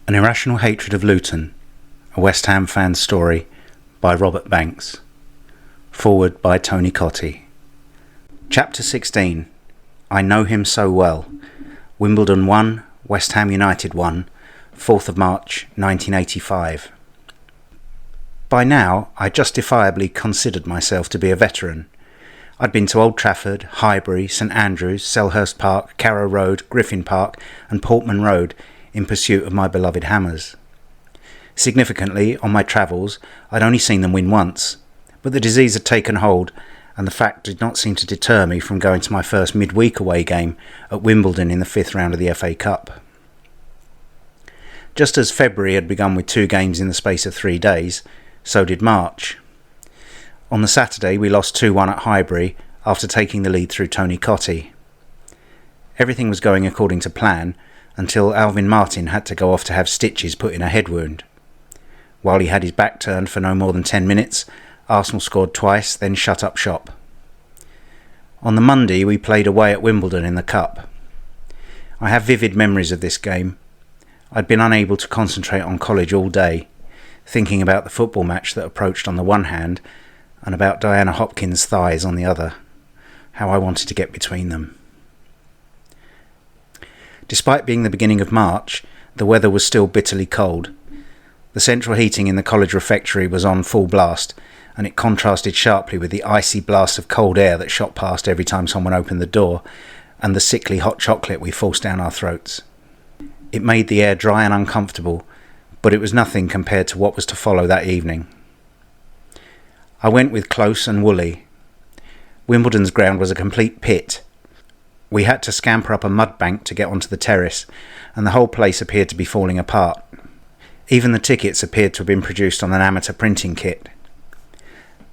An Irrational Hatred of Luton, a West Ham fan's story by Robert Banks. Forward by Tony Cottee. Chapter 16. I Know Him So Well. Wimbledon 1, West Ham United 1, 4th of March 1985. By now, I justifiably considered myself to be a veteran. I'd been to Old Trafford, Highbury, St Andrews, Selhurst Park, Carrow Road, Griffin Park and Portman Road in pursuit of my beloved Hammers. Significantly, on my travels, I'd only seen them win once, but the disease had taken hold, and the fact did not seem to deter me from going to my first midweek away game at Wimbledon in the 5th round of the FA Cup. Just as February had begun with 2 games in the space of 3 days, so did March. On the Saturday we lost 2-1 at Highbury after taking the lead through Tony Cottee. Everything was going according to plan until Alvin Martin had to go off to have stitches put in a head wound. While he had his back turned for no more than 10 minutes, Arsenal scored twice, then shut up shop. On the Monday we played away at Wimbledon in the Cup. I have vivid memories of this game. I'd been unable to concentrate on college all day, thinking about the football match that approached on the one hand and about Diana Hopkins' thighs on the other. How I wanted to get between them. Despite being the beginning of March, the weather was still bitterly cold. The central heating in the college refectory was on full blast, and it contrasted sharply with the icy blasts of cold air that shot past every time someone opened the door, and the sickly hot chocolate we forced down our throats. It made the air dry and uncomfortable, but it was nothing compared to what was to follow that evening. I went with Close and Woolley. Wimbledon's ground was a complete pit. We had to scamper up a mud bank to get onto the terrace, and the whole place appeared to be falling apart. Even the tickets appeared to have been produced on an amateur printing kit.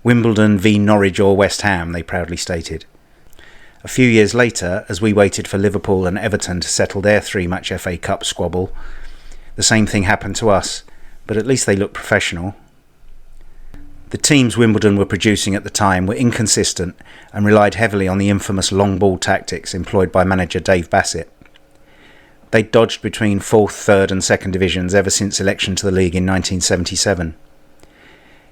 Wimbledon v Norwich or West Ham, they proudly stated. A few years later, as we waited for Liverpool and Everton to settle their 3-match FA Cup squabble, the same thing happened to us, but at least they looked professional. The teams Wimbledon were producing at the time were inconsistent and relied heavily on the infamous long ball tactics employed by manager Dave Bassett. They dodged between 4th, 3rd and 2nd divisions ever since election to the league in 1977.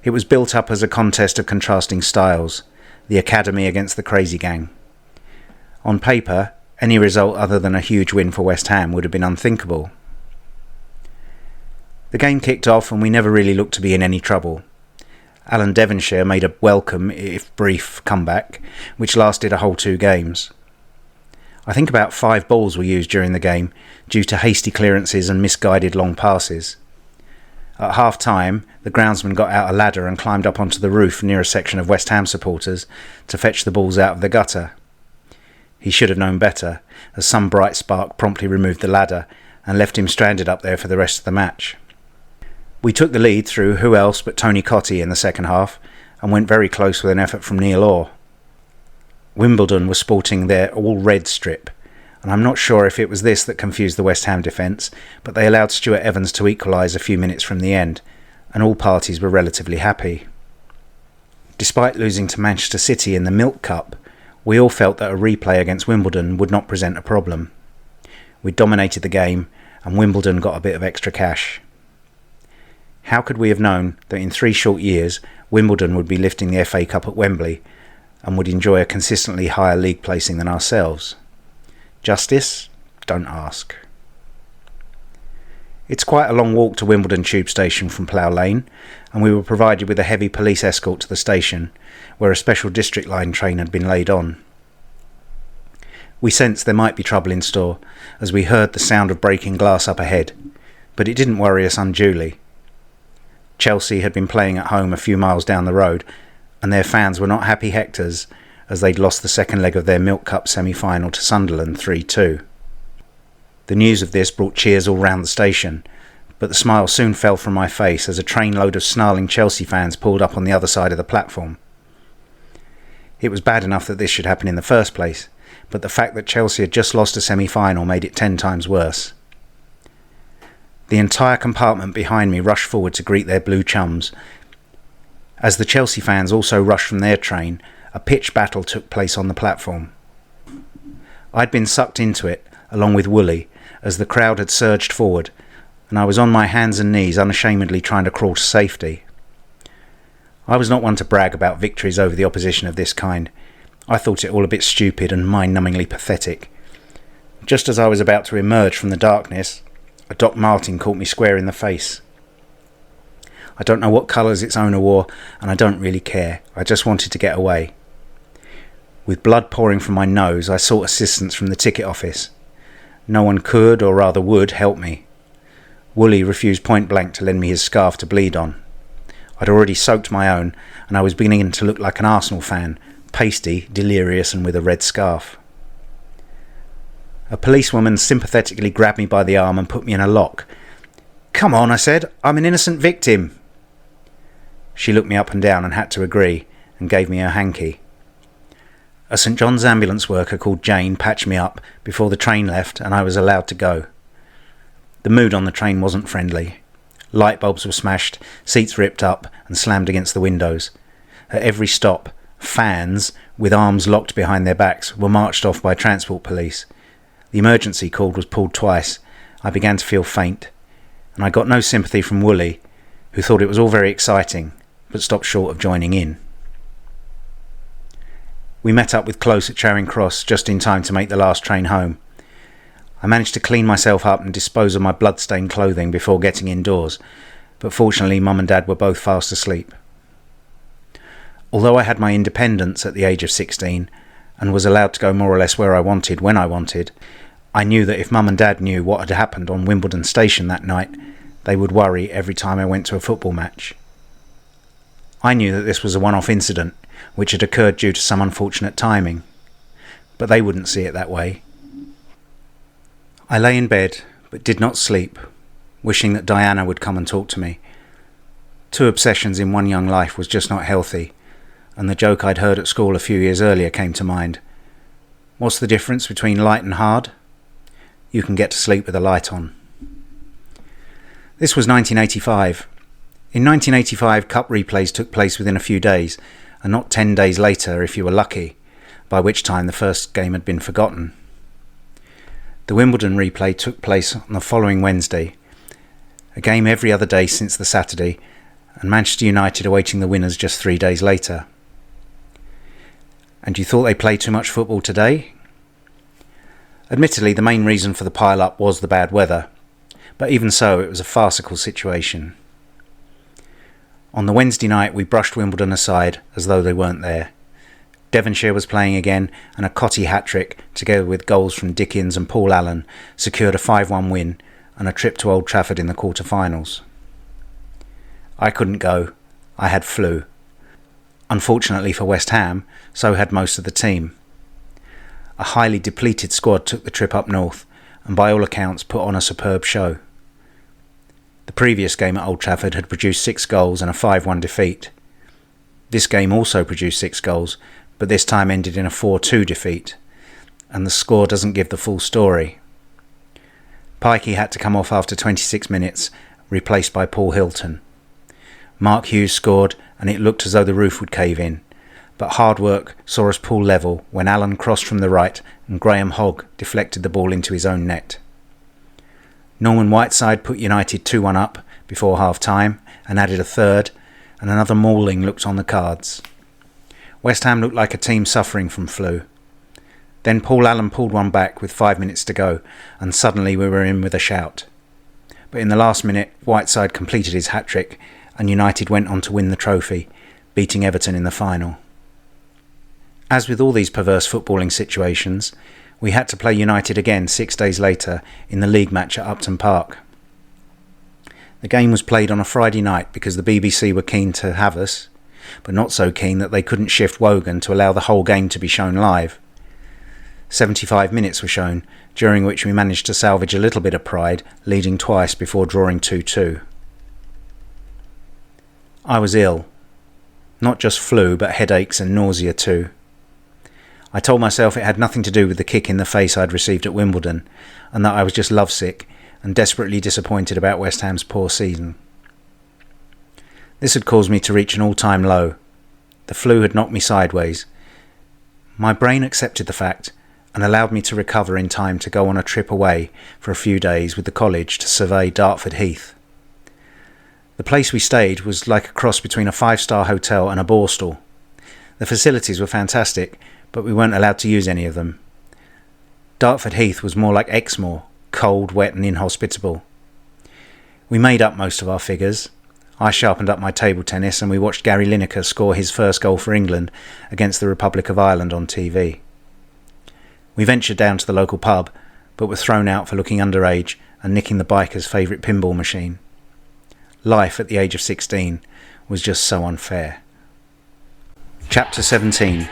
It was built up as a contest of contrasting styles, the academy against the crazy gang. On paper, any result other than a huge win for West Ham would have been unthinkable. The game kicked off and we never really looked to be in any trouble. Alan Devonshire made a welcome, if brief, comeback, which lasted a whole 2 games. I think about 5 balls were used during the game, due to hasty clearances and misguided long passes. At half-time, the groundsman got out a ladder and climbed up onto the roof near a section of West Ham supporters to fetch the balls out of the gutter. He should have known better, as some bright spark promptly removed the ladder and left him stranded up there for the rest of the match. We took the lead through who else but Tony Cottee in the second half, and went very close with an effort from Neil Orr. Wimbledon was sporting their all-red strip, and I'm not sure if it was this that confused the West Ham defence, but they allowed Stuart Evans to equalise a few minutes from the end, and all parties were relatively happy. Despite losing to Manchester City in the Milk Cup, we all felt that a replay against Wimbledon would not present a problem. We dominated the game, and Wimbledon got a bit of extra cash. How could we have known that in 3 short years Wimbledon would be lifting the FA Cup at Wembley and would enjoy a consistently higher league placing than ourselves? Justice? Don't ask. It's quite a long walk to Wimbledon Tube Station from Plough Lane, and we were provided with a heavy police escort to the station, where a special District Line train had been laid on. We sensed there might be trouble in store, as we heard the sound of breaking glass up ahead, but it didn't worry us unduly. Chelsea had been playing at home a few miles down the road, and their fans were not happy hectors as they'd lost the second leg of their Milk Cup semi-final to Sunderland 3-2. The news of this brought cheers all round the station, but the smile soon fell from my face as a trainload of snarling Chelsea fans pulled up on the other side of the platform. It was bad enough that this should happen in the first place, but the fact that Chelsea had just lost a semi-final made it 10 times worse. The entire compartment behind me rushed forward to greet their blue chums. As the Chelsea fans also rushed from their train, a pitched battle took place on the platform. I'd been sucked into it, along with Woolley, as the crowd had surged forward, and I was on my hands and knees unashamedly trying to crawl to safety. I was not one to brag about victories over the opposition of this kind. I thought it all a bit stupid and mind-numbingly pathetic. Just as I was about to emerge from the darkness, a Doc Martin caught me square in the face. I don't know what colours its owner wore, and I don't really care. I just wanted to get away. With blood pouring from my nose, I sought assistance from the ticket office. No one could, or rather would, help me. Woolley refused point blank to lend me his scarf to bleed on. I'd already soaked my own, and I was beginning to look like an Arsenal fan, pasty, delirious, and with a red scarf. A policewoman sympathetically grabbed me by the arm and put me in a lock. "Come on," I said, "I'm an innocent victim." She looked me up and down and had to agree, and gave me her hanky. A St John's ambulance worker called Jane patched me up before the train left, and I was allowed to go. The mood on the train wasn't friendly. Light bulbs were smashed, seats ripped up and slammed against the windows. At every stop, fans, with arms locked behind their backs, were marched off by transport police. The emergency cord was pulled twice. I began to feel faint, and I got no sympathy from Woolley, who thought it was all very exciting, but stopped short of joining in. We met up with Close at Charing Cross just in time to make the last train home. I managed to clean myself up and dispose of my blood-stained clothing before getting indoors, but fortunately Mum and Dad were both fast asleep. Although I had my independence at the age of 16 and was allowed to go more or less where I wanted when I wanted, I knew that if Mum and Dad knew what had happened on Wimbledon Station that night, they would worry every time I went to a football match. I knew that this was a one-off incident, which had occurred due to some unfortunate timing, but they wouldn't see it that way. I lay in bed, but did not sleep, wishing that Diana would come and talk to me. 2 obsessions in one young life was just not healthy, and the joke I'd heard at school a few years earlier came to mind. What's the difference between light and hard? You can get to sleep with a light on. This was 1985. In 1985, cup replays took place within a few days, and not 10 days later if you were lucky, by which time the first game had been forgotten. The Wimbledon replay took place on the following Wednesday, a game every other day since the Saturday, and Manchester United awaiting the winners just 3 days later. And you thought they played too much football today? Admittedly, the main reason for the pile-up was the bad weather, but even so, it was a farcical situation. On the Wednesday night, we brushed Wimbledon aside as though they weren't there. Devonshire was playing again, and a Cotty hat-trick, together with goals from Dickens and Paul Allen, secured a 5-1 win and a trip to Old Trafford in the quarter-finals. I couldn't go. I had flu. Unfortunately for West Ham, so had most of the team. A highly depleted squad took the trip up north, and by all accounts put on a superb show. The previous game at Old Trafford had produced 6 goals and a 5-1 defeat. This game also produced 6 goals, but this time ended in a 4-2 defeat, and the score doesn't give the full story. Pikey had to come off after 26 minutes, replaced by Paul Hilton. Mark Hughes scored, and it looked as though the roof would cave in, but hard work saw us pull level when Allen crossed from the right and Graham Hogg deflected the ball into his own net. Norman Whiteside put United 2-1 up before half-time and added a third, and another mauling looked on the cards. West Ham looked like a team suffering from flu. Then Paul Allen pulled one back with 5 minutes to go, and suddenly we were in with a shout. But in the last minute, Whiteside completed his hat-trick, and United went on to win the trophy, beating Everton in the final. As with all these perverse footballing situations, we had to play United again 6 days later in the league match at Upton Park. The game was played on a Friday night because the BBC were keen to have us, but not so keen that they couldn't shift Wogan to allow the whole game to be shown live. 75 minutes were shown, during which we managed to salvage a little bit of pride, leading twice before drawing 2-2. I was ill. Not just flu, but headaches and nausea too. I told myself it had nothing to do with the kick in the face I'd received at Wimbledon, and that I was just lovesick and desperately disappointed about West Ham's poor season. This had caused me to reach an all-time low. The flu had knocked me sideways. My brain accepted the fact, and allowed me to recover in time to go on a trip away for a few days with the college to survey Dartford Heath. The place we stayed was like a cross between a 5-star hotel and a borstal. The facilities were fantastic, but we weren't allowed to use any of them. Dartford Heath was more like Exmoor, cold, wet and inhospitable. We made up most of our figures. I sharpened up my table tennis and we watched Gary Lineker score his first goal for England against the Republic of Ireland on TV. We ventured down to the local pub, but were thrown out for looking underage and nicking the biker's favourite pinball machine. Life at the age of 16 was just so unfair. Chapter 17.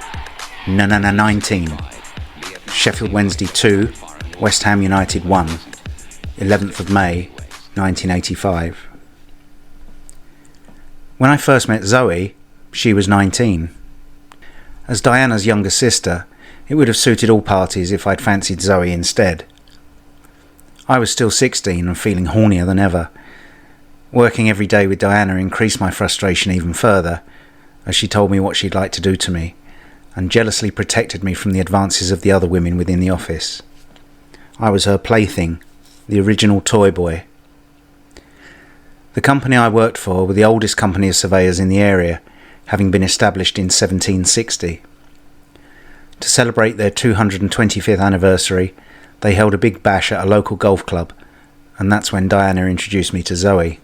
19. Sheffield Wednesday 2, West Ham United 1, 11th of May, 1985. When I first met Zoe, she was 19. As Diana's younger sister, it would have suited all parties if I'd fancied Zoe instead. I was still 16 and feeling hornier than ever. Working every day with Diana increased my frustration even further, as she told me what she'd like to do to me, and jealously protected me from the advances of the other women within the office. I was her plaything, the original toy boy. The company I worked for were the oldest company of surveyors in the area, having been established in 1760. To celebrate their 225th anniversary, they held a big bash at a local golf club, and that's when Diana introduced me to Zoe.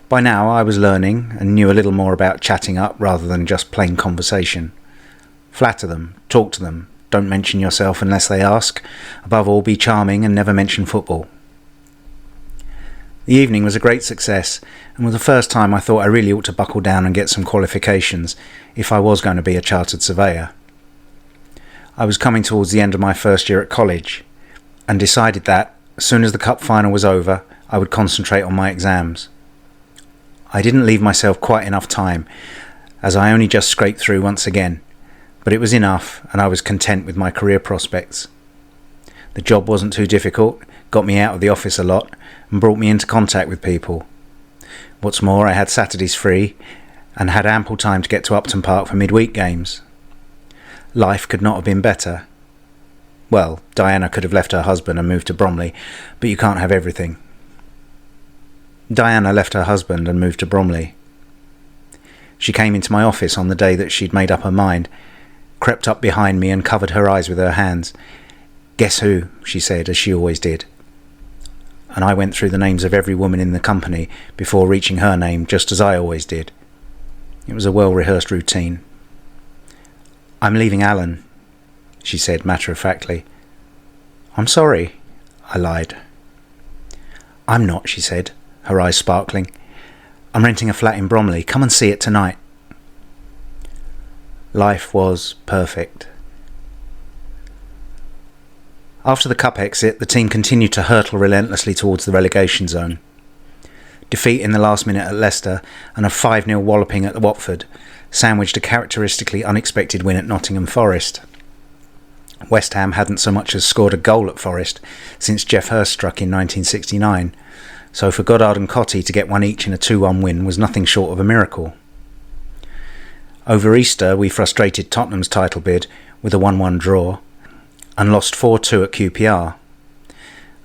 By now I was learning and knew a little more about chatting up rather than just plain conversation. Flatter them, talk to them, don't mention yourself unless they ask. Above all, be charming and never mention football. The evening was a great success and was the first time I thought I really ought to buckle down and get some qualifications if I was going to be a chartered surveyor. I was coming towards the end of my first year at college and decided that, as soon as the cup final was over, I would concentrate on my exams. I didn't leave myself quite enough time, as I only just scraped through once again, but it was enough and I was content with my career prospects. The job wasn't too difficult, got me out of the office a lot and brought me into contact with people. What's more, I had Saturdays free and had ample time to get to Upton Park for midweek games. Life could not have been better. Well, Diana could have left her husband and moved to Bromley, but you can't have everything. Diana left her husband and moved to Bromley. She came into my office on the day that she'd made up her mind, crept up behind me and covered her eyes with her hands. "Guess who?" she said, as she always did. And I went through the names of every woman in the company before reaching her name, just as I always did. It was a well-rehearsed routine. "I'm leaving Alan," she said matter-of-factly. "I'm sorry," I lied. "I'm not," she said, her eyes sparkling. "I'm renting a flat in Bromley. Come and see it tonight." Life was perfect. After the cup exit, the team continued to hurtle relentlessly towards the relegation zone. Defeat in the last minute at Leicester and a 5-0 walloping at Watford sandwiched a characteristically unexpected win at Nottingham Forest. West Ham hadn't so much as scored a goal at Forest since Geoff Hurst struck in 1969, so for Goddard and Cottee to get one each in a 2-1 win was nothing short of a miracle. Over Easter, we frustrated Tottenham's title bid with a 1-1 draw and lost 4-2 at QPR.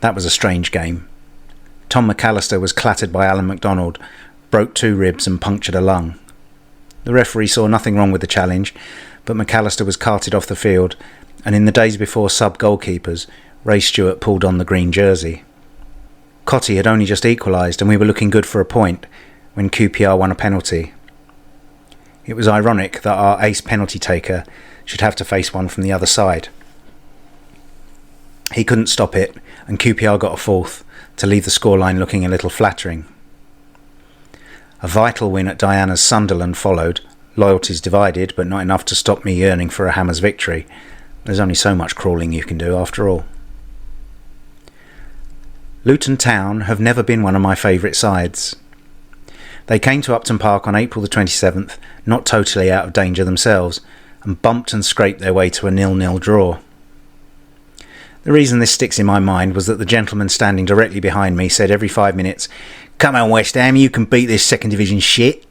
That was a strange game. Tom McAllister was clattered by Alan MacDonald, broke 2 ribs and punctured a lung. The referee saw nothing wrong with the challenge, but McAllister was carted off the field, and in the days before sub-goalkeepers, Ray Stewart pulled on the green jersey. Cottee had only just equalised and we were looking good for a point when QPR won a penalty. It was ironic that our ace penalty taker should have to face one from the other side. He couldn't stop it and QPR got a 4th to leave the scoreline looking a little flattering. A vital win at Diana's Sunderland followed, loyalties divided but not enough to stop me yearning for a Hammers victory. There's only so much crawling you can do after all. Luton Town have never been one of my favourite sides. They came to Upton Park on April the 27th, not totally out of danger themselves, and bumped and scraped their way to a 0-0 draw. The reason this sticks in my mind was that the gentleman standing directly behind me said every 5 minutes, "Come on West Ham, you can beat this second division shit."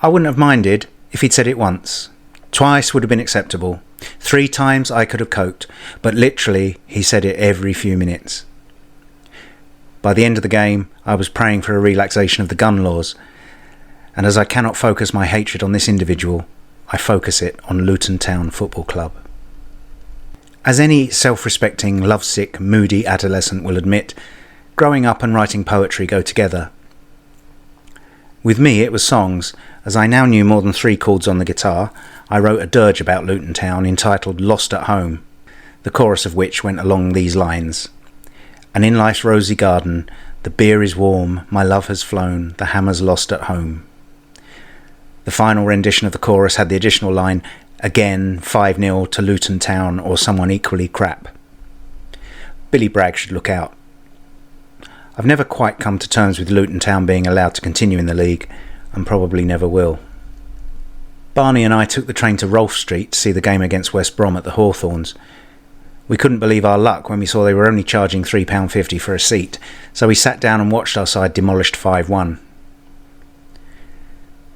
I wouldn't have minded if he'd said it once. Twice would have been acceptable, 3 times I could have coped, but literally he said it every few minutes. By the end of the game, I was praying for a relaxation of the gun laws, and as I cannot focus my hatred on this individual, I focus it on Luton Town Football Club. As any self-respecting, lovesick, moody adolescent will admit, growing up and writing poetry go together. With me it was songs. As I now knew more than 3 chords on the guitar, I wrote a dirge about Luton Town entitled Lost at Home, the chorus of which went along these lines. And in life's rosy garden, the beer is warm, my love has flown, the hammer's lost at home. The final rendition of the chorus had the additional line, again 5-0 to Luton Town or someone equally crap. Billy Bragg should look out. I've never quite come to terms with Luton Town being allowed to continue in the league, and probably never will. Barney and I took the train to Rolfe Street to see the game against West Brom at the Hawthorns. We couldn't believe our luck when we saw they were only charging £3.50 for a seat, so we sat down and watched our side demolished 5-1.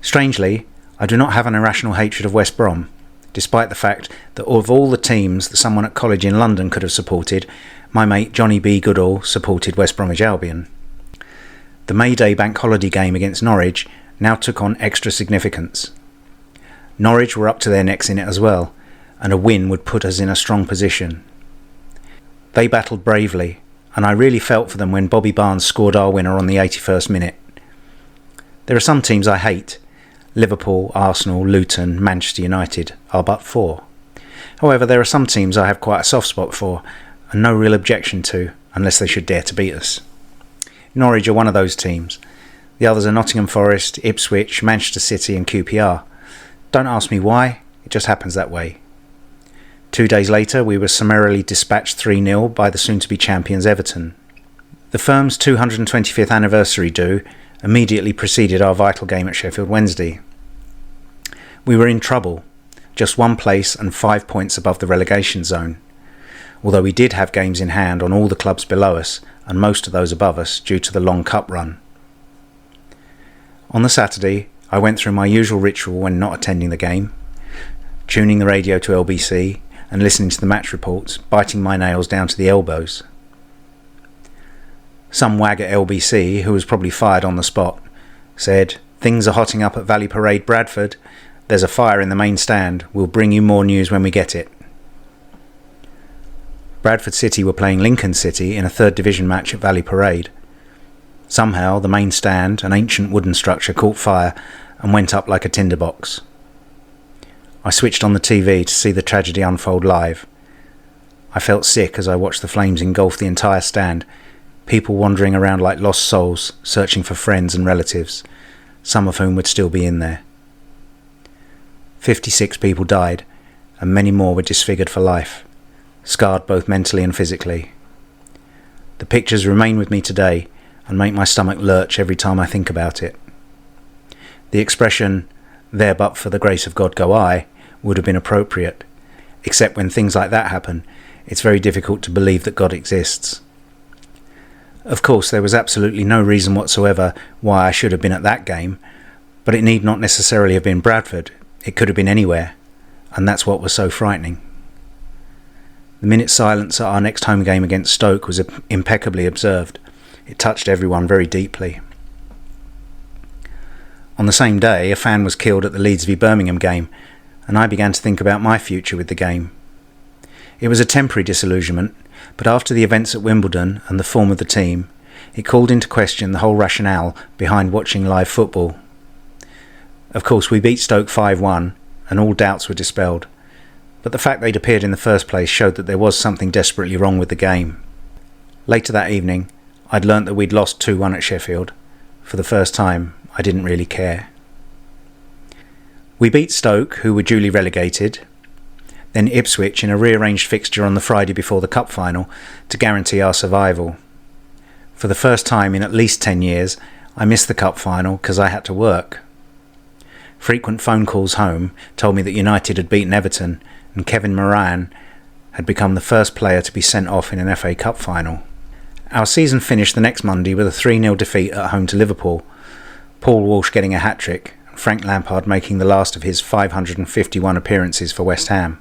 Strangely, I do not have an irrational hatred of West Brom, despite the fact that of all the teams that someone at college in London could have supported, my mate Johnny B. Goodall supported West Bromwich Albion. The May Day bank holiday game against Norwich now took on extra significance. Norwich were up to their necks in it as well, and a win would put us in a strong position. They battled bravely, and I really felt for them when Bobby Barnes scored our winner on the 81st minute. There are some teams I hate. Liverpool, Arsenal, Luton, Manchester United are but 4. However, there are some teams I have quite a soft spot for, and no real objection to, unless they should dare to beat us. Norwich are one of those teams. The others are Nottingham Forest, Ipswich, Manchester City and QPR. Don't ask me why, it just happens that way. 2 days later, we were summarily dispatched 3-0 by the soon-to-be champions Everton. The firm's 225th anniversary do immediately preceded our vital game at Sheffield Wednesday. We were in trouble, just 1 place and 5 points above the relegation zone, although we did have games in hand on all the clubs below us and most of those above us due to the long cup run. On the Saturday, I went through my usual ritual when not attending the game, tuning the radio to LBC and listening to the match reports, biting my nails down to the elbows. Some wag at LBC, who was probably fired on the spot, said, "Things are hotting up at Valley Parade, Bradford. There's a fire in the main stand. We'll bring you more news when we get it." Bradford City were playing Lincoln City in a 3rd Division match at Valley Parade. Somehow the main stand, an ancient wooden structure, caught fire and went up like a tinderbox. I switched on the TV to see the tragedy unfold live. I felt sick as I watched the flames engulf the entire stand, people wandering around like lost souls, searching for friends and relatives, some of whom would still be in there. 56 people died, and many more were disfigured for life, scarred both mentally and physically. The pictures remain with me today and make my stomach lurch every time I think about it. The expression, "there but for the grace of God go I," would have been appropriate, except when things like that happen, it's very difficult to believe that God exists. Of course, there was absolutely no reason whatsoever why I should have been at that game, but it need not necessarily have been Bradford. It could have been anywhere, and that's what was so frightening. The minute's silence at our next home game against Stoke was impeccably observed. It touched everyone very deeply. On the same day, a fan was killed at the Leeds v Birmingham game, and I began to think about my future with the game. It was a temporary disillusionment, but after the events at Wimbledon and the form of the team, it called into question the whole rationale behind watching live football. Of course, we beat Stoke 5-1, and all doubts were dispelled, but the fact they'd appeared in the first place showed that there was something desperately wrong with the game. Later that evening, I'd learnt that we'd lost 2-1 at Sheffield. For the first time, I didn't really care. We beat Stoke, who were duly relegated, then Ipswich in a rearranged fixture on the Friday before the cup final to guarantee our survival. For the first time in at least 10 years, I missed the cup final because I had to work. Frequent phone calls home told me that United had beaten Everton and Kevin Moran had become the first player to be sent off in an FA Cup final. Our season finished the next Monday with a 3-0 defeat at home to Liverpool, Paul Walsh getting a hat-trick and Frank Lampard making the last of his 551 appearances for West Ham.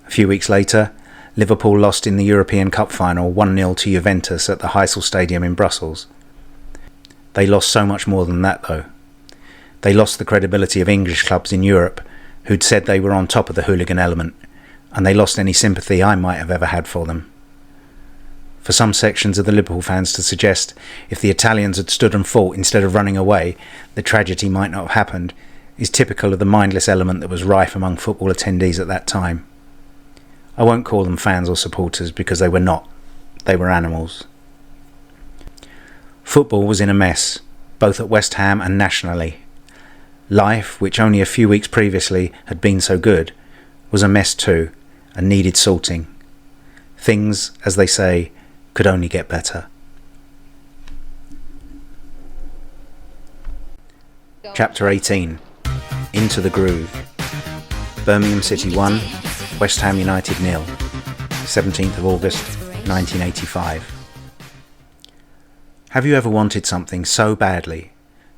A few weeks later, Liverpool lost in the European Cup final 1-0 to Juventus at the Heysel Stadium in Brussels. They lost so much more than that though. They lost the credibility of English clubs in Europe who'd said they were on top of the hooligan element, and they lost any sympathy I might have ever had for them. For some sections of the Liverpool fans to suggest if the Italians had stood and fought instead of running away, the tragedy might not have happened, is typical of the mindless element that was rife among football attendees at that time. I won't call them fans or supporters because they were not. They were animals. Football was in a mess, both at West Ham and nationally. Life, which only a few weeks previously had been so good, was a mess too, and needed sorting. Things, as they say, could only get better. Chapter 18. Into the Groove. Birmingham City 1, West Ham United 0. 17th of August, 1985. Have you ever wanted something so badly,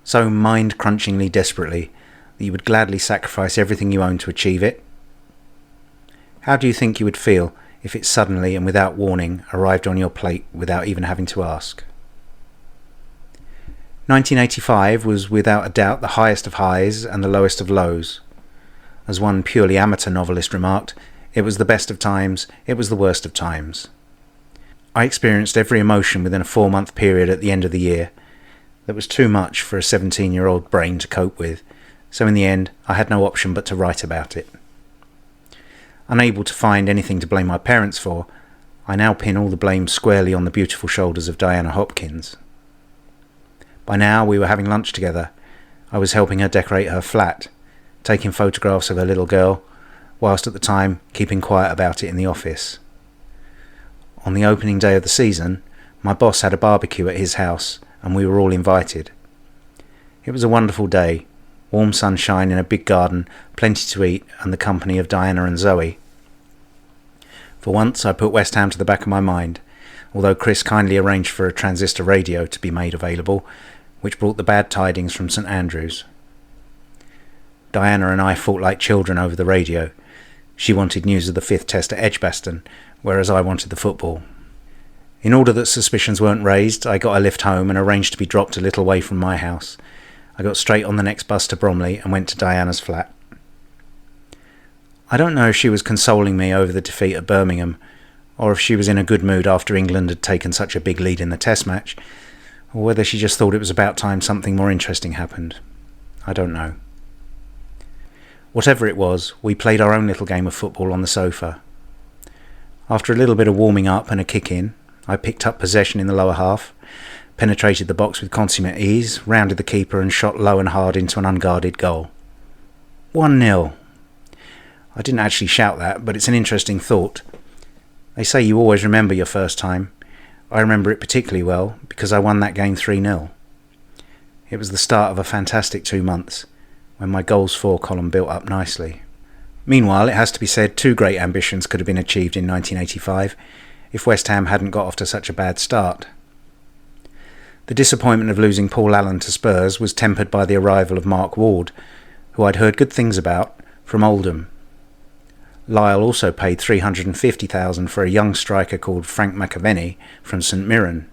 so mind-crunchingly desperately, that you would gladly sacrifice everything you own to achieve it? How do you think you would feel if it suddenly and without warning arrived on your plate without even having to ask? 1985 was without a doubt the highest of highs and the lowest of lows. As one purely amateur novelist remarked, it was the best of times, it was the worst of times. I experienced every emotion within a 4-month period at the end of the year. That was too much for a 17-year-old brain to cope with, so in the end I had no option but to write about it. Unable to find anything to blame my parents for, I now pin all the blame squarely on the beautiful shoulders of Diana Hopkins. By now we were having lunch together. I was helping her decorate her flat, taking photographs of her little girl, whilst at the time keeping quiet about it in the office. On the opening day of the season, my boss had a barbecue at his house and we were all invited. It was a wonderful day, warm sunshine in a big garden, plenty to eat and the company of Diana and Zoe. For once I put West Ham to the back of my mind, although Chris kindly arranged for a transistor radio to be made available, which brought the bad tidings from St Andrews. Diana and I fought like children over the radio. She wanted news of the 5th test at Edgbaston, whereas I wanted the football. In order that suspicions weren't raised, I got a lift home and arranged to be dropped a little way from my house. I got straight on the next bus to Bromley and went to Diana's flat. I don't know if she was consoling me over the defeat at Birmingham, or if she was in a good mood after England had taken such a big lead in the test match, or whether she just thought it was about time something more interesting happened. I don't know. Whatever it was, we played our own little game of football on the sofa. After a little bit of warming up and a kick-in, I picked up possession in the lower half, penetrated the box with consummate ease, rounded the keeper and shot low and hard into an unguarded goal. 1-0. I didn't actually shout that, but it's an interesting thought. They say you always remember your first time. I remember it particularly well because I won that game 3-0. It was the start of a fantastic 2 months, when my goals for column built up nicely. Meanwhile, it has to be said 2 great ambitions could have been achieved in 1985 if West Ham hadn't got off to such a bad start. The disappointment of losing Paul Allen to Spurs was tempered by the arrival of Mark Ward, who I'd heard good things about, from Oldham. Lyle also paid $350,000 for a young striker called Frank McAvenny from St Mirren.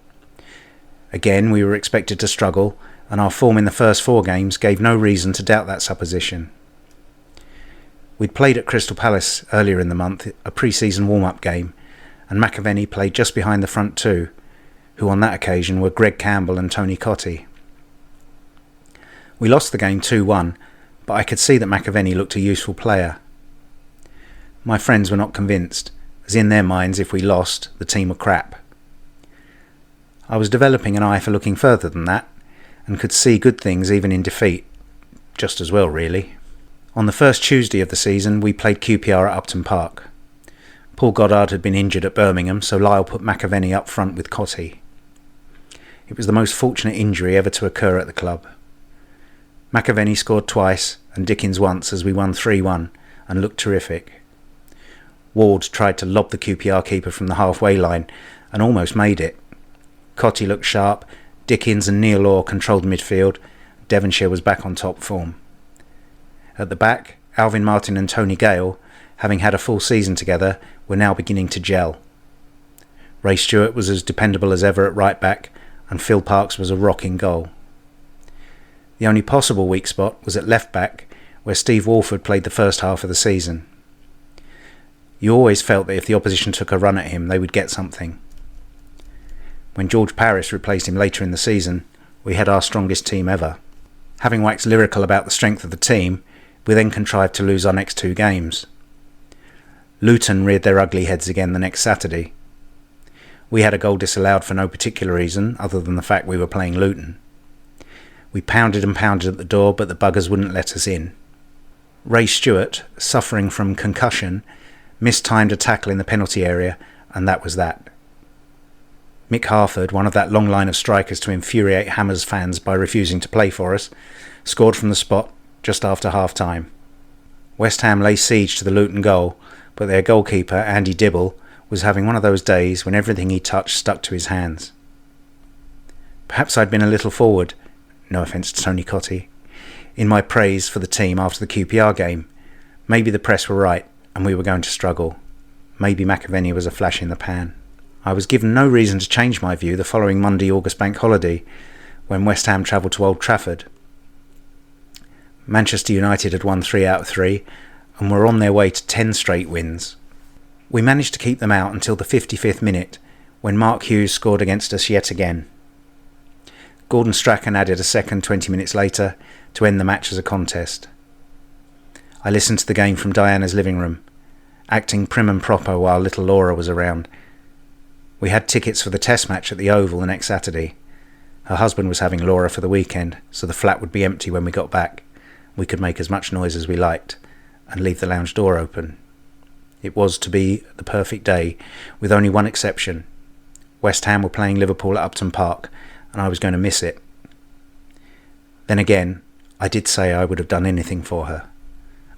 Again, we were expected to struggle, and our form in the first 4 games gave no reason to doubt that supposition. We'd played at Crystal Palace earlier in the month, a pre-season warm-up game, and McAvenny played just behind the front 2, who on that occasion were Greg Campbell and Tony Cottee. We lost the game 2-1, but I could see that McAvenny looked a useful player. My friends were not convinced, as in their minds if we lost, the team were crap. I was developing an eye for looking further than that, and could see good things even in defeat. Just as well, really. On the first Tuesday of the season, we played QPR at Upton Park. Paul Goddard had been injured at Birmingham, so Lyle put McAvenny up front with Cottee. It was the most fortunate injury ever to occur at the club. McAvenny scored twice, and Dickens once as we won 3-1, and looked terrific. Ward tried to lob the QPR keeper from the halfway line, and almost made it. Cottee looked sharp, Dickens and Neil Orr controlled midfield. Devonshire was back on top form. At the back, Alvin Martin and Tony Gale Having had a full season together, were now beginning to gel. Ray Stewart was as dependable as ever at right back, and Phil Parkes was a rock in goal. The only possible weak spot was at left back, where Steve Walford played the first half of the season. You always felt that if the opposition took a run at him, they would get something. When George Parris replaced him later in the season, we had our strongest team ever. Having waxed lyrical about the strength of the team, we then contrived to lose our next 2 games. Luton reared their ugly heads again the next Saturday. We had a goal disallowed for no particular reason other than the fact we were playing Luton. We pounded and pounded at the door, but the buggers wouldn't let us in. Ray Stewart, suffering from concussion, mistimed a tackle in the penalty area, and that was that. Mick Harford, one of that long line of strikers to infuriate Hammers fans by refusing to play for us, scored from the spot just after half-time. West Ham lay siege to the Luton goal, but their goalkeeper, Andy Dibble, was having one of those days when everything he touched stuck to his hands. Perhaps I'd been a little forward, no offence to Tony Cottee, in my praise for the team after the QPR game. Maybe the press were right, and we were going to struggle. Maybe McAvenny was a flash in the pan. I was given no reason to change my view the following Monday August Bank holiday, when West Ham travelled to Old Trafford. Manchester United had won 3 out of 3, and were on their way to 10 straight wins. We managed to keep them out until the 55th minute, when Mark Hughes scored against us yet again. Gordon Strachan added a second 20 minutes later to end the match as a contest. I listened to the game from Diana's living room, acting prim and proper while little Laura was around. We had tickets for the test match at the Oval the next Saturday. Her husband was having Laura for the weekend, so the flat would be empty when we got back. We could make as much noise as we liked, and leave the lounge door open. It was to be the perfect day, with only one exception. West Ham were playing Liverpool at Upton Park, and I was going to miss it. Then again, I did say I would have done anything for her.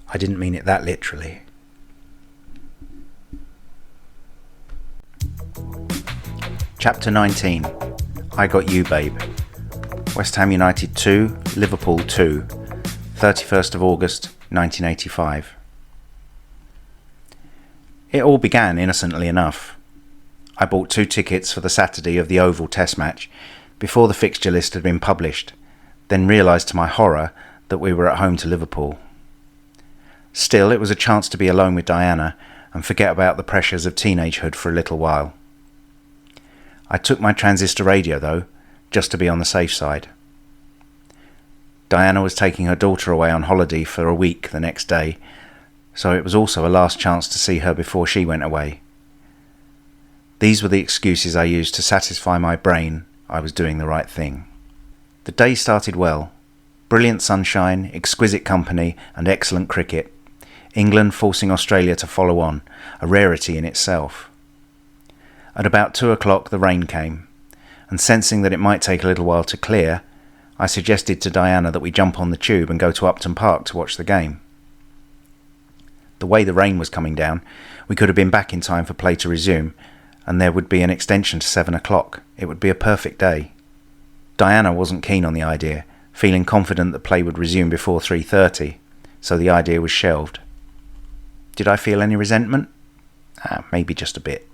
I didn't mean it that literally. Chapter 19. I Got You, Babe. West Ham United 2, Liverpool 2, 31st of August 1985. It all began innocently enough. I bought 2 tickets for the Saturday of the Oval Test match before the fixture list had been published, then realised to my horror that we were at home to Liverpool. Still, it was a chance to be alone with Diana and forget about the pressures of teenagehood for a little while. I took my transistor radio though, just to be on the safe side. Diana was taking her daughter away on holiday for a week the next day, so it was also a last chance to see her before she went away. These were the excuses I used to satisfy my brain I was doing the right thing. The day started well. Brilliant sunshine, exquisite company and excellent cricket. England forcing Australia to follow on, a rarity in itself. At about 2 o'clock the rain came, and sensing that it might take a little while to clear, I suggested to Diana that we jump on the tube and go to Upton Park to watch the game. The way the rain was coming down, we could have been back in time for play to resume, and there would be an extension to 7 o'clock. It would be a perfect day. Diana wasn't keen on the idea, feeling confident that play would resume before 3:30, so the idea was shelved. Did I feel any resentment? Maybe just a bit.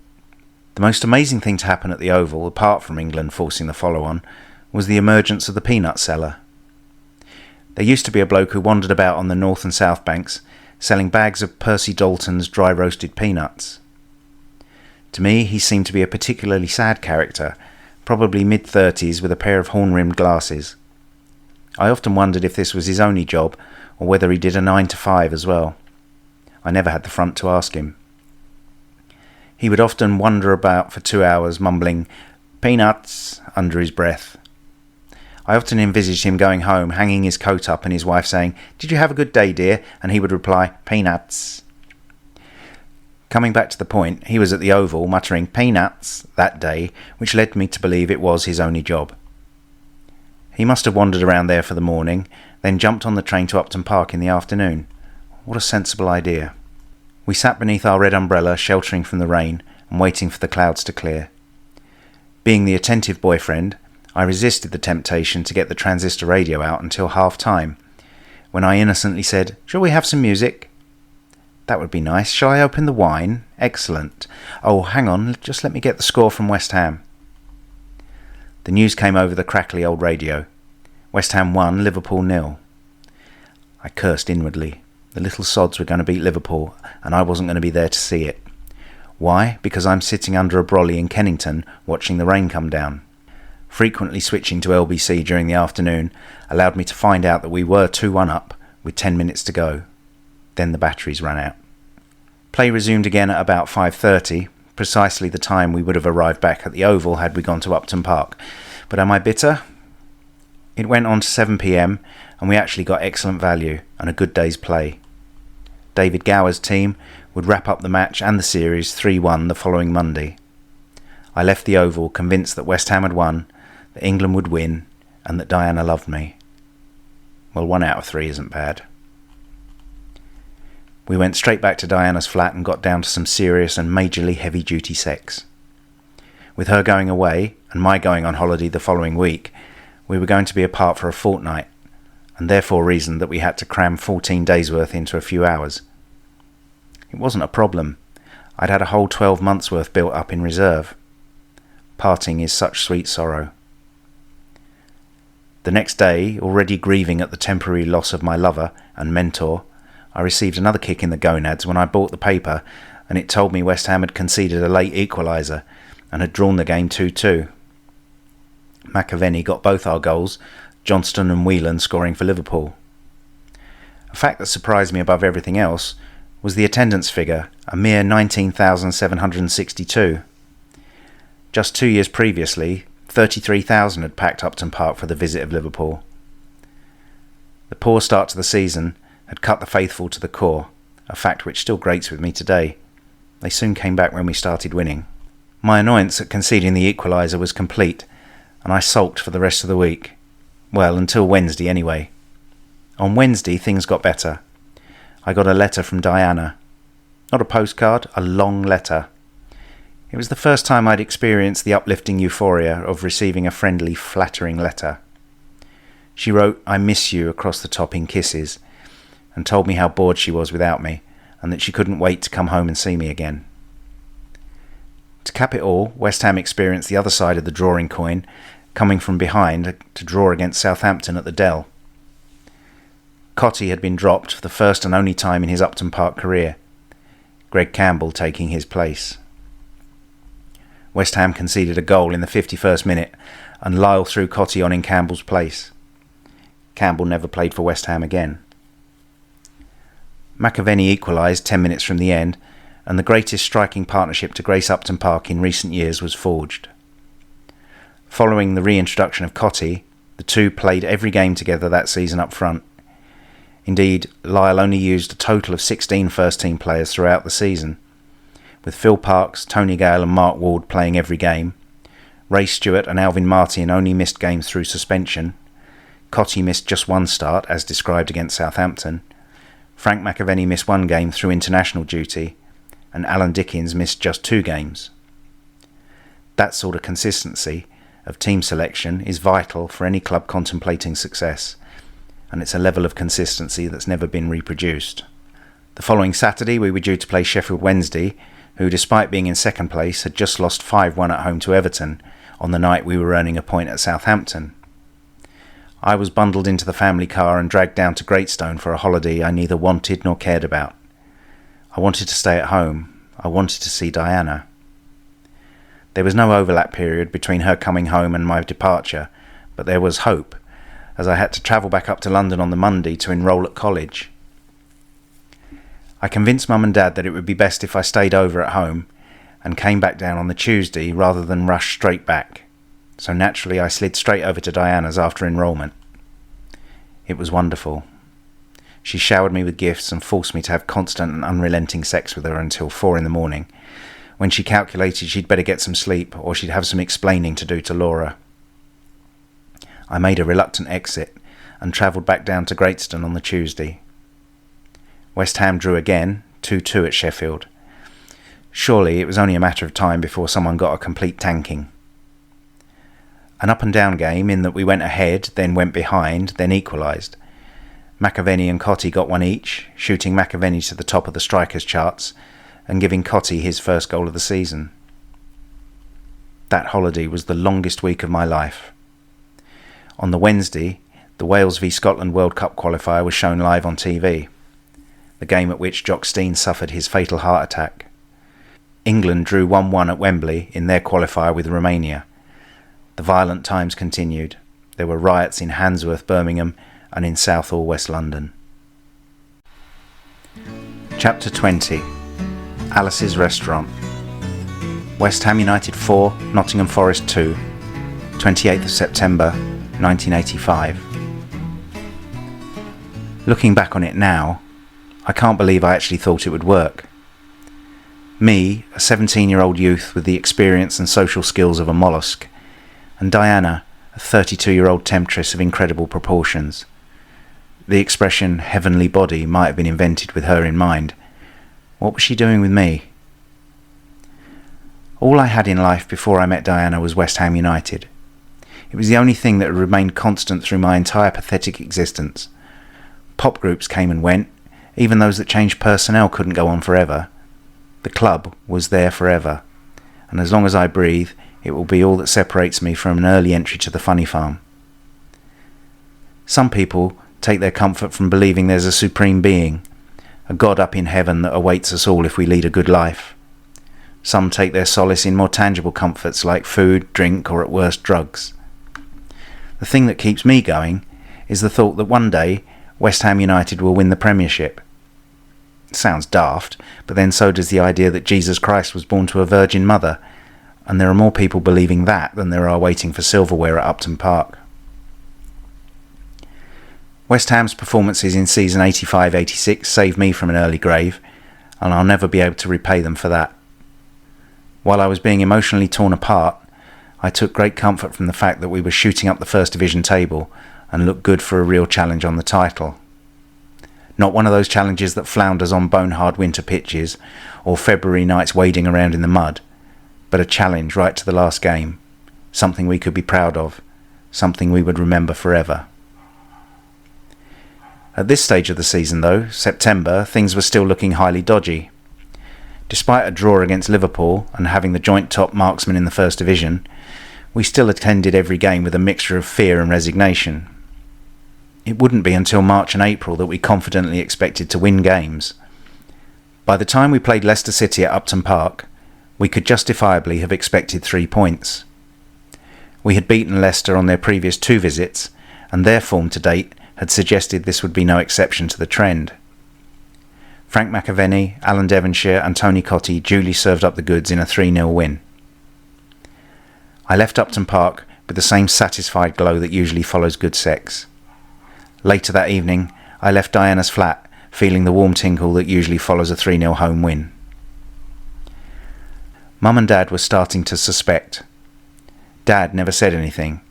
The most amazing thing to happen at the Oval, apart from England forcing the follow-on, was the emergence of the peanut seller. There used to be a bloke who wandered about on the north and south banks, selling bags of Percy Dalton's dry-roasted peanuts. To me, he seemed to be a particularly sad character, probably mid-30s with a pair of horn-rimmed glasses. I often wondered if this was his only job, or whether he did a 9 to 5 as well. I never had the front to ask him. He would often wander about for 2 hours, mumbling, "Peanuts," under his breath. I often envisaged him going home, hanging his coat up, and his wife saying, "Did you have a good day, dear?" And he would reply, "Peanuts." Coming back to the point, he was at the Oval, muttering "peanuts" that day, which led me to believe it was his only job. He must have wandered around there for the morning, then jumped on the train to Upton Park in the afternoon. What a sensible idea. We sat beneath our red umbrella, sheltering from the rain, and waiting for the clouds to clear. Being the attentive boyfriend, I resisted the temptation to get the transistor radio out until half-time, when I innocently said, "Shall we have some music?" That would be nice. Shall I open the wine? Excellent. Oh, hang on, just let me get the score from West Ham. The news came over the crackly old radio. West Ham 1, Liverpool 0. I cursed inwardly. The little sods were going to beat Liverpool, and I wasn't going to be there to see it. Why? Because I'm sitting under a brolly in Kennington watching the rain come down. Frequently switching to LBC during the afternoon allowed me to find out that we were 2-1 up with 10 minutes to go. Then the batteries ran out. Play resumed again at about 5:30, precisely the time we would have arrived back at the Oval had we gone to Upton Park. But am I bitter? It went on to 7 p.m. and we actually got excellent value and a good day's play. David Gower's team would wrap up the match and the series 3-1 the following Monday. I left the Oval convinced that West Ham had won, that England would win, and that Diana loved me. Well, 1 out of 3 isn't bad. We went straight back to Diana's flat and got down to some serious and majorly heavy-duty sex. With her going away, and my going on holiday the following week, we were going to be apart for a fortnight, and therefore reasoned that we had to cram 14 days' worth into a few hours. It wasn't a problem. I'd had a whole 12 months' worth built up in reserve. Parting is such sweet sorrow. The next day, already grieving at the temporary loss of my lover and mentor, I received another kick in the gonads when I bought the paper and it told me West Ham had conceded a late equaliser and had drawn the game 2-2. McAvenny got both our goals, Johnston and Whelan scoring for Liverpool. A fact that surprised me above everything else was the attendance figure, a mere 19,762. Just 2 years previously, 33,000 had packed Upton Park for the visit of Liverpool. The poor start to the season had cut the faithful to the core, a fact which still grates with me today. They soon came back when we started winning. My annoyance at conceding the equaliser was complete, and I sulked for the rest of the week. Well, until Wednesday anyway. On Wednesday things got better. I got a letter from Diana. Not a postcard, a long letter. It was the first time I'd experienced the uplifting euphoria of receiving a friendly, flattering letter. She wrote, "I miss you," across the top in kisses, and told me how bored she was without me, and that she couldn't wait to come home and see me again. To cap it all, West Ham experienced the other side of the drawing coin, coming from behind to draw against Southampton at the Dell. Cotty had been dropped for the first and only time in his Upton Park career, Greg Campbell taking his place. West Ham conceded a goal in the 51st minute and Lyle threw Cotty on in Campbell's place. Campbell never played for West Ham again. McAvenny equalised 10 minutes from the end, and the greatest striking partnership to grace Upton Park in recent years was forged. Following the reintroduction of Cotty, the two played every game together that season up front. Indeed, Lyle only used a total of 16 first-team players throughout the season, with Phil Parkes, Tony Gale and Mark Ward playing every game. Ray Stewart and Alvin Martin only missed games through suspension. Cotty missed just one start, as described against Southampton. Frank McAvenny missed one game through international duty, and Alan Dickens missed just 2 games. That sort of consistency of team selection is vital for any club contemplating success, and it's a level of consistency that's never been reproduced. The following Saturday we were due to play Sheffield Wednesday, who, despite being in second place, had just lost 5-1 at home to Everton on the night we were earning a point at Southampton. I was bundled into the family car and dragged down to Greatstone for a holiday I neither wanted nor cared about. I wanted to stay at home. I wanted to see Diana. There was no overlap period between her coming home and my departure, but there was hope, as I had to travel back up to London on the Monday to enrol at college. I convinced Mum and Dad that it would be best if I stayed over at home and came back down on the Tuesday rather than rush straight back, so naturally I slid straight over to Diana's after enrolment. It was wonderful. She showered me with gifts and forced me to have constant and unrelenting sex with her until 4 a.m, when she calculated she'd better get some sleep or she'd have some explaining to do to Laura. I made a reluctant exit and travelled back down to Greatstone on the Tuesday. West Ham drew again, 2-2 at Sheffield. Surely it was only a matter of time before someone got a complete tanking. An up and down game in that we went ahead, then went behind, then equalised. McAvenny and Cottee got one each, shooting McAvenny to the top of the strikers charts and giving Cottee his first goal of the season. That holiday was the longest week of my life. On the Wednesday, the Wales v Scotland World Cup qualifier was shown live on TV, the game at which Jock Stein suffered his fatal heart attack. England drew 1-1 at Wembley in their qualifier with Romania. The violent times continued. There were riots in Handsworth, Birmingham, and in Southall, West London. Chapter 20. Alice's Restaurant. West Ham United 4, Nottingham Forest 2, 28th of September 1985. Looking back on it now, I can't believe I actually thought it would work. Me, a 17-year-old youth with the experience and social skills of a mollusk, and Diana, a 32-year-old temptress of incredible proportions. The expression heavenly body might have been invented with her in mind. What was she doing with me? All I had in life before I met Diana was West Ham United. It was the only thing that had remained constant through my entire pathetic existence. Pop groups came and went. Even those that changed personnel couldn't go on forever. The club was there forever, and as long as I breathe, it will be all that separates me from an early entry to the funny farm. Some people take their comfort from believing there's a supreme being, a God up in heaven that awaits us all if we lead a good life. Some take their solace in more tangible comforts like food, drink, or at worst drugs. The thing that keeps me going is the thought that one day West Ham United will win the Premiership. It sounds daft, but then so does the idea that Jesus Christ was born to a Virgin Mother, and there are more people believing that than there are waiting for silverware at Upton Park. West Ham's performances in season 85-86 saved me from an early grave, and I'll never be able to repay them for that. While I was being emotionally torn apart, I took great comfort from the fact that we were shooting up the First Division table and looked good for a real challenge on the title. Not one of those challenges that flounders on bone-hard winter pitches or February nights wading around in the mud, but a challenge right to the last game, something we could be proud of, something we would remember forever. At this stage of the season though, September, things were still looking highly dodgy. Despite a draw against Liverpool and having the joint top marksman in the First Division, we still attended every game with a mixture of fear and resignation. It wouldn't be until March and April that we confidently expected to win games. By the time we played Leicester City at Upton Park, we could justifiably have expected 3 points. We had beaten Leicester on their previous 2 visits, and their form to date had suggested this would be no exception to the trend. Frank McAvenny, Alan Devonshire and Tony Cottee duly served up the goods in a 3-0 win. I left Upton Park with the same satisfied glow that usually follows good sex. Later that evening, I left Diana's flat, feeling the warm tinkle that usually follows a 3-0 home win. Mum and Dad were starting to suspect. Dad never said anything.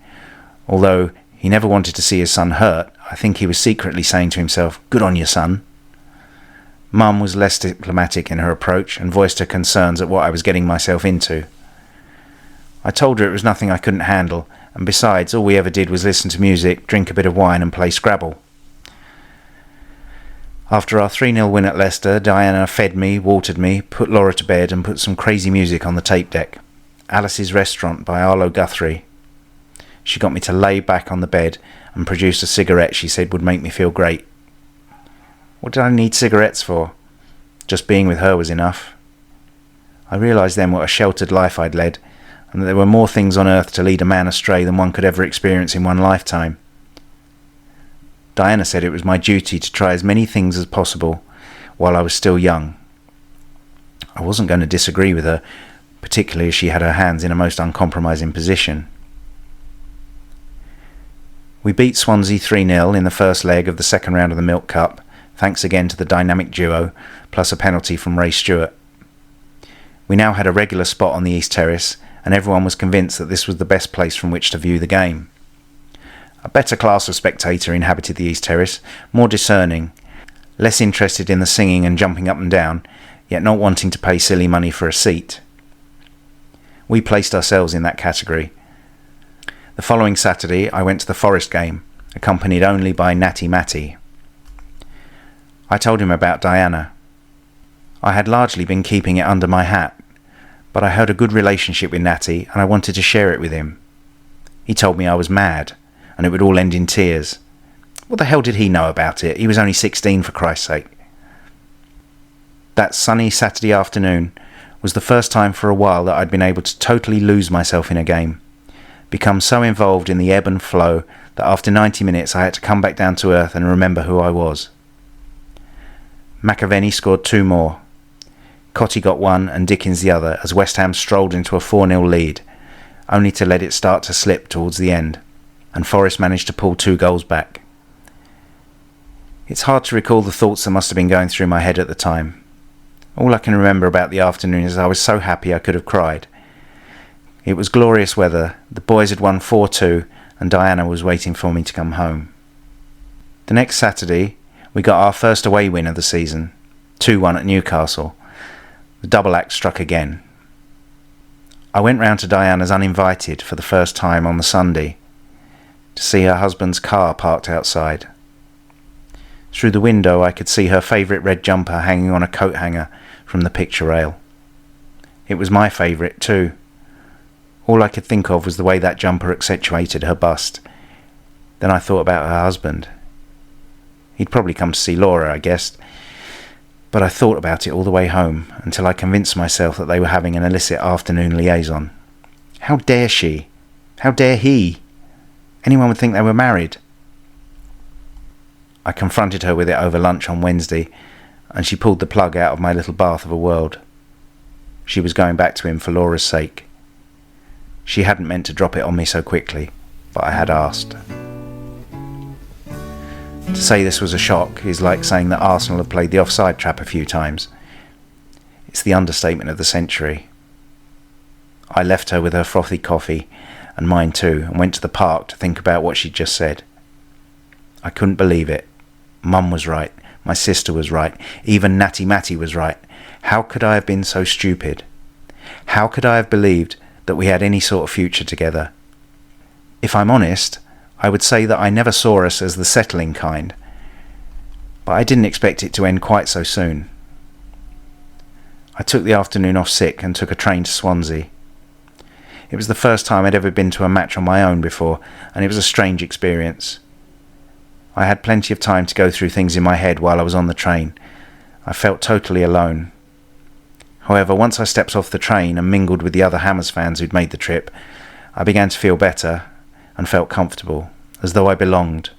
Although he never wanted to see his son hurt, I think he was secretly saying to himself, "Good on you, son." Mum was less diplomatic in her approach and voiced her concerns at what I was getting myself into. I told her it was nothing I couldn't handle, and besides, all we ever did was listen to music, drink a bit of wine and play Scrabble. After our 3-0 win at Leicester, Diana fed me, watered me, put Laura to bed and put some crazy music on the tape deck. Alice's Restaurant by Arlo Guthrie. She got me to lay back on the bed and produced a cigarette she said would make me feel great. What did I need cigarettes for? Just being with her was enough. I realised then what a sheltered life I'd led, and that there were more things on earth to lead a man astray than one could ever experience in one lifetime. Diana said it was my duty to try as many things as possible while I was still young. I wasn't going to disagree with her, particularly as she had her hands in a most uncompromising position. We beat Swansea 3-0 in the first leg of the second round of the Milk Cup, thanks again to the dynamic duo, plus a penalty from Ray Stewart. We now had a regular spot on the East Terrace, and everyone was convinced that this was the best place from which to view the game. A better class of spectator inhabited the East Terrace, more discerning, less interested in the singing and jumping up and down, yet not wanting to pay silly money for a seat. We placed ourselves in that category. The following Saturday I went to the Forest game, accompanied only by Natty Matty. I told him about Diana. I had largely been keeping it under my hat, but I had a good relationship with Natty and I wanted to share it with him. He told me I was mad and it would all end in tears. What the hell did he know about it? He was only 16, for Christ's sake. That sunny Saturday afternoon was the first time for a while that I'd been able to totally lose myself in a game, become so involved in the ebb and flow that after 90 minutes I had to come back down to earth and remember who I was. McAvenny scored 2 more. Cotty got 1 and Dickens the other as West Ham strolled into a 4-0 lead, only to let it start to slip towards the end, and Forest managed to pull 2 goals back. It's hard to recall the thoughts that must have been going through my head at the time. All I can remember about the afternoon is I was so happy I could have cried. It was glorious weather, the boys had won 4-2 and Diana was waiting for me to come home. The next Saturday we got our first away win of the season, 2-1 at Newcastle. The double act struck again. I went round to Diana's uninvited for the first time on the Sunday to see her husband's car parked outside. Through the window I could see her favourite red jumper hanging on a coat hanger from the picture rail. It was my favourite too. All I could think of was the way that jumper accentuated her bust. Then I thought about her husband. He'd probably come to see Laura, I guessed, but I thought about it all the way home until I convinced myself that they were having an illicit afternoon liaison. How dare she? How dare he? Anyone would think they were married. I confronted her with it over lunch on Wednesday, and she pulled the plug out of my little bath of a world. She was going back to him for Laura's sake. She hadn't meant to drop it on me so quickly, but I had asked. To say this was a shock is like saying that Arsenal have played the offside trap a few times. It's the understatement of the century. I left her with her frothy coffee, and mine too, and went to the park to think about what she'd just said. I couldn't believe it. Mum was right. My sister was right. Even Natty Matty was right. How could I have been so stupid? How could I have believed that we had any sort of future together? If I'm honest, I would say that I never saw us as the settling kind, but I didn't expect it to end quite so soon. I took the afternoon off sick and took a train to Swansea. It was the first time I'd ever been to a match on my own before, and it was a strange experience. I had plenty of time to go through things in my head while I was on the train. I felt totally alone. However, once I stepped off the train and mingled with the other Hammers fans who'd made the trip, I began to feel better and felt comfortable, as though I belonged.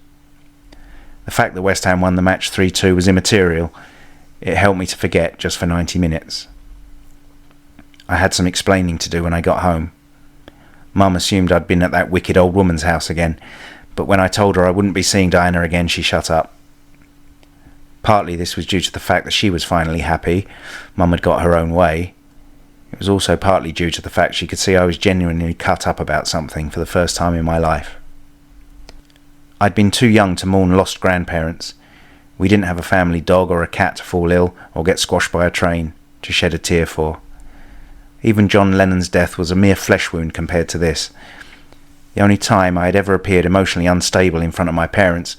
The fact that West Ham won the match 3-2 was immaterial. It helped me to forget just for 90 minutes. I had some explaining to do when I got home. Mum assumed I'd been at that wicked old woman's house again, but when I told her I wouldn't be seeing Diana again, she shut up. Partly this was due to the fact that she was finally happy. Mum had got her own way. It was also partly due to the fact she could see I was genuinely cut up about something for the first time in my life. I'd been too young to mourn lost grandparents. We didn't have a family dog or a cat to fall ill or get squashed by a train to shed a tear for. Even John Lennon's death was a mere flesh wound compared to this. The only time I had ever appeared emotionally unstable in front of my parents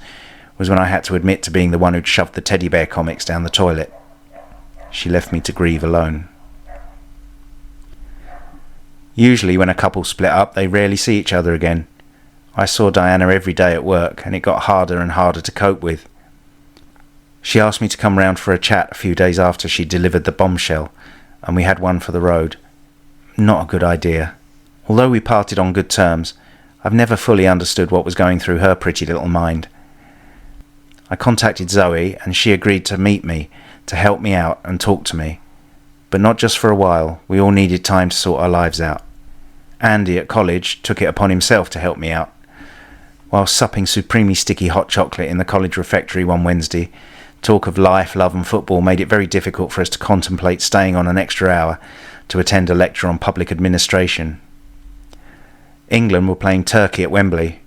was when I had to admit to being the one who'd shoved the teddy bear comics down the toilet. She left me to grieve alone. Usually when a couple split up, they rarely see each other again. I saw Diana every day at work, and it got harder and harder to cope with. She asked me to come round for a chat a few days after she delivered the bombshell, and we had one for the road. Not a good idea. Although we parted on good terms, I've never fully understood what was going through her pretty little mind. I contacted Zoe, and she agreed to meet me, to help me out and talk to me. But not just for a while. We all needed time to sort our lives out. Andy at college took it upon himself to help me out. While supping supremely sticky hot chocolate in the college refectory one Wednesday, talk of life, love and football made it very difficult for us to contemplate staying on an extra hour to attend a lecture on public administration. England were playing Turkey at Wembley.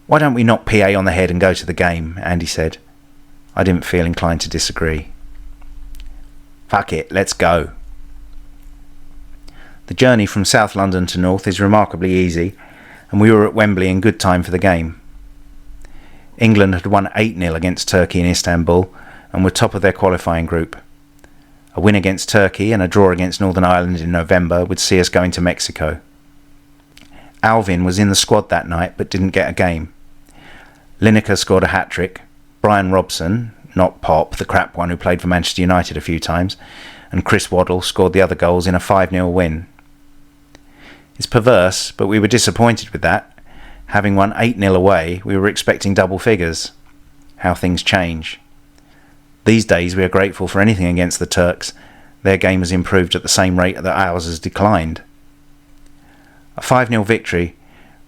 "Why don't we knock PA on the head and go to the game?" Andy said. I didn't feel inclined to disagree. "Fuck it, let's go." The journey from South London to North is remarkably easy, and we were at Wembley in good time for the game. England had won 8-0 against Turkey in Istanbul, and were top of their qualifying group. A win against Turkey and a draw against Northern Ireland in November would see us going to Mexico. Alvin was in the squad that night but didn't get a game. Lineker scored a hat-trick. Brian Robson, not Pop, the crap one who played for Manchester United a few times, and Chris Waddle scored the other goals in a 5-0 win. It's perverse, but we were disappointed with that. Having won 8-0 away, we were expecting double figures. How things change. These days we are grateful for anything against the Turks. Their game has improved at the same rate that ours has declined. A 5-0 victory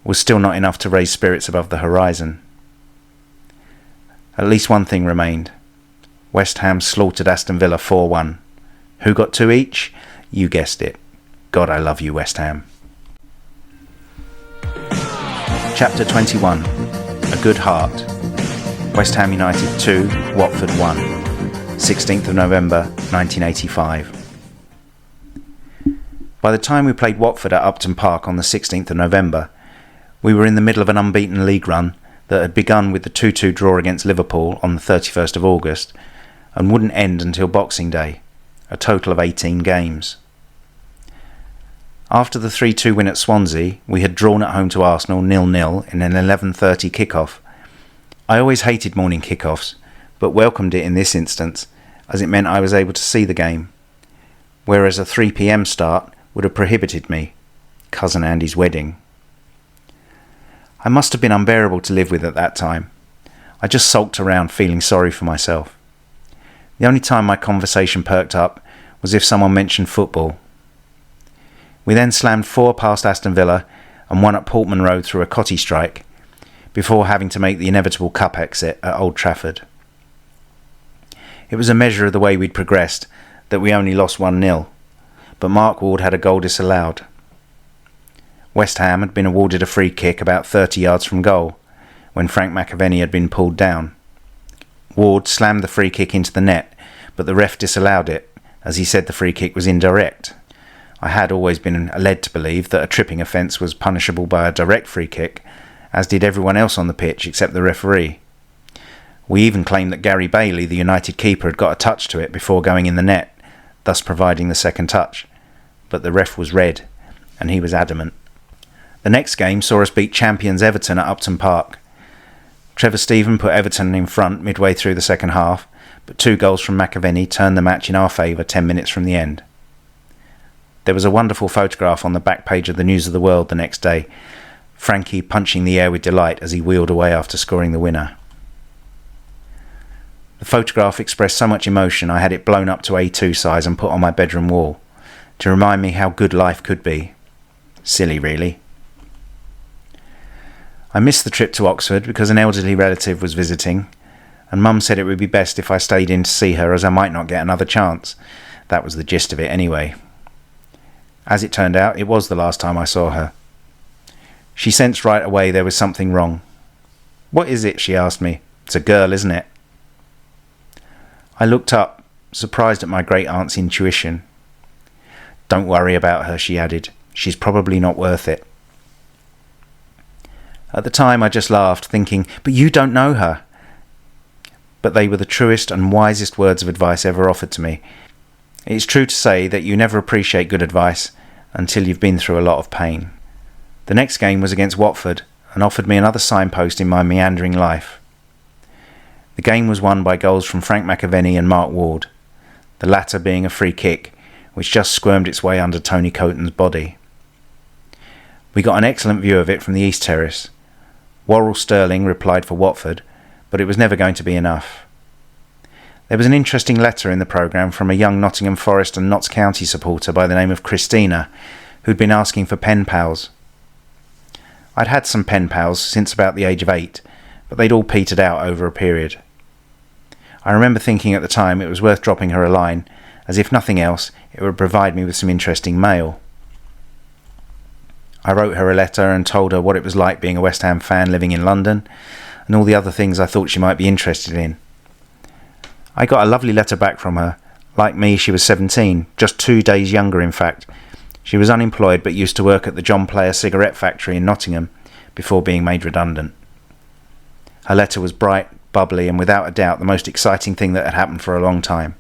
was still not enough to raise spirits above the horizon. At least one thing remained. West Ham slaughtered Aston Villa 4-1. Who got 2 each? You guessed it. God, I love you, West Ham. Chapter 21. A Good Heart. West Ham United 2, Watford 1. 16th of November 1985. By the time we played Watford at Upton Park on the 16th of November, we were in the middle of an unbeaten league run that had begun with the 2-2 draw against Liverpool on the 31st of August and wouldn't end until Boxing Day, a total of 18 games. After the 3-2 win at Swansea, we had drawn at home to Arsenal 0-0 in an 11:30 kick-off. I always hated morning kick-offs, but welcomed it in this instance, as it meant I was able to see the game, whereas a 3 p.m. start would have prohibited me. Cousin Andy's wedding. I must have been unbearable to live with at that time. I just sulked around feeling sorry for myself. The only time my conversation perked up was if someone mentioned football. We then slammed 4 past Aston Villa and 1 at Portman Road through a cotty strike, before having to make the inevitable cup exit at Old Trafford. It was a measure of the way we'd progressed that we only lost 1-0, but Mark Ward had a goal disallowed. West Ham had been awarded a free kick about 30 yards from goal, when Frank McAvenny had been pulled down. Ward slammed the free kick into the net, but the ref disallowed it, as he said the free kick was indirect. I had always been led to believe that a tripping offence was punishable by a direct free kick, as did everyone else on the pitch except the referee. We even claimed that Gary Bailey, the United keeper, had got a touch to it before going in the net, thus providing the second touch. But the ref was red, and he was adamant. The next game saw us beat champions Everton at Upton Park. Trevor Stephen put Everton in front midway through the second half, but 2 goals from McAvenny turned the match in our favour 10 minutes from the end. There was a wonderful photograph on the back page of the News of the World the next day, Frankie punching the air with delight as he wheeled away after scoring the winner. The photograph expressed so much emotion I had it blown up to A2 size and put on my bedroom wall, to remind me how good life could be. Silly, really. I missed the trip to Oxford because an elderly relative was visiting, and Mum said it would be best if I stayed in to see her, as I might not get another chance. That was the gist of it anyway. As it turned out, it was the last time I saw her. She sensed right away there was something wrong. "What is it?" she asked me. "It's a girl, isn't it?" I looked up, surprised at my great-aunt's intuition. "Don't worry about her," she added. "She's probably not worth it." At the time I just laughed, thinking, "But you don't know her." But they were the truest and wisest words of advice ever offered to me. It's true to say that you never appreciate good advice until you've been through a lot of pain. The next game was against Watford and offered me another signpost in my meandering life. The game was won by goals from Frank McAvenny and Mark Ward, the latter being a free kick which just squirmed its way under Tony Coton's body. We got an excellent view of it from the East Terrace. Worrell Sterling replied for Watford, but it was never going to be enough. There was an interesting letter in the programme from a young Nottingham Forest and Notts County supporter by the name of Christina, who'd been asking for pen pals. I'd had some pen pals since about the age of 8, but they'd all petered out over a period. I remember thinking at the time it was worth dropping her a line, as if nothing else, it would provide me with some interesting mail. I wrote her a letter and told her what it was like being a West Ham fan living in London, and all the other things I thought she might be interested in. I got a lovely letter back from her. Like me, she was 17, just 2 days younger in fact. She was unemployed but used to work at the John Player cigarette factory in Nottingham before being made redundant. Her letter was bright, bubbly, and without a doubt the most exciting thing that had happened for a long time.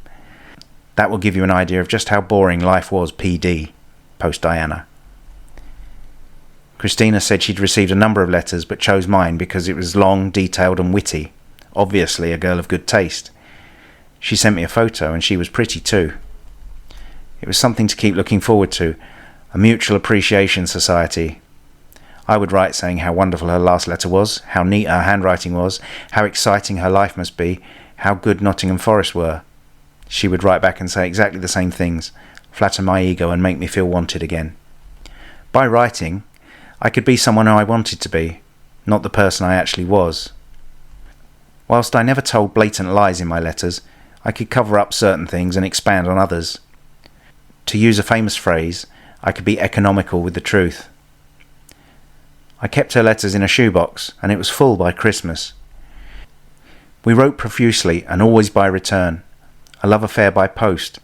That will give you an idea of just how boring life was PD, post Diana. Christina said she'd received a number of letters but chose mine because it was long, detailed and witty. Obviously a girl of good taste. She sent me a photo and she was pretty too. It was something to keep looking forward to, a mutual appreciation society. I would write saying how wonderful her last letter was, how neat her handwriting was, how exciting her life must be, how good Nottingham Forest were. She would write back and say exactly the same things, flatter my ego and make me feel wanted again. By writing, I could be someone who I wanted to be, not the person I actually was. Whilst I never told blatant lies in my letters, I could cover up certain things and expand on others. To use a famous phrase, I could be economical with the truth. I kept her letters in a shoebox, and it was full by Christmas. We wrote profusely and always by return, a love affair by post,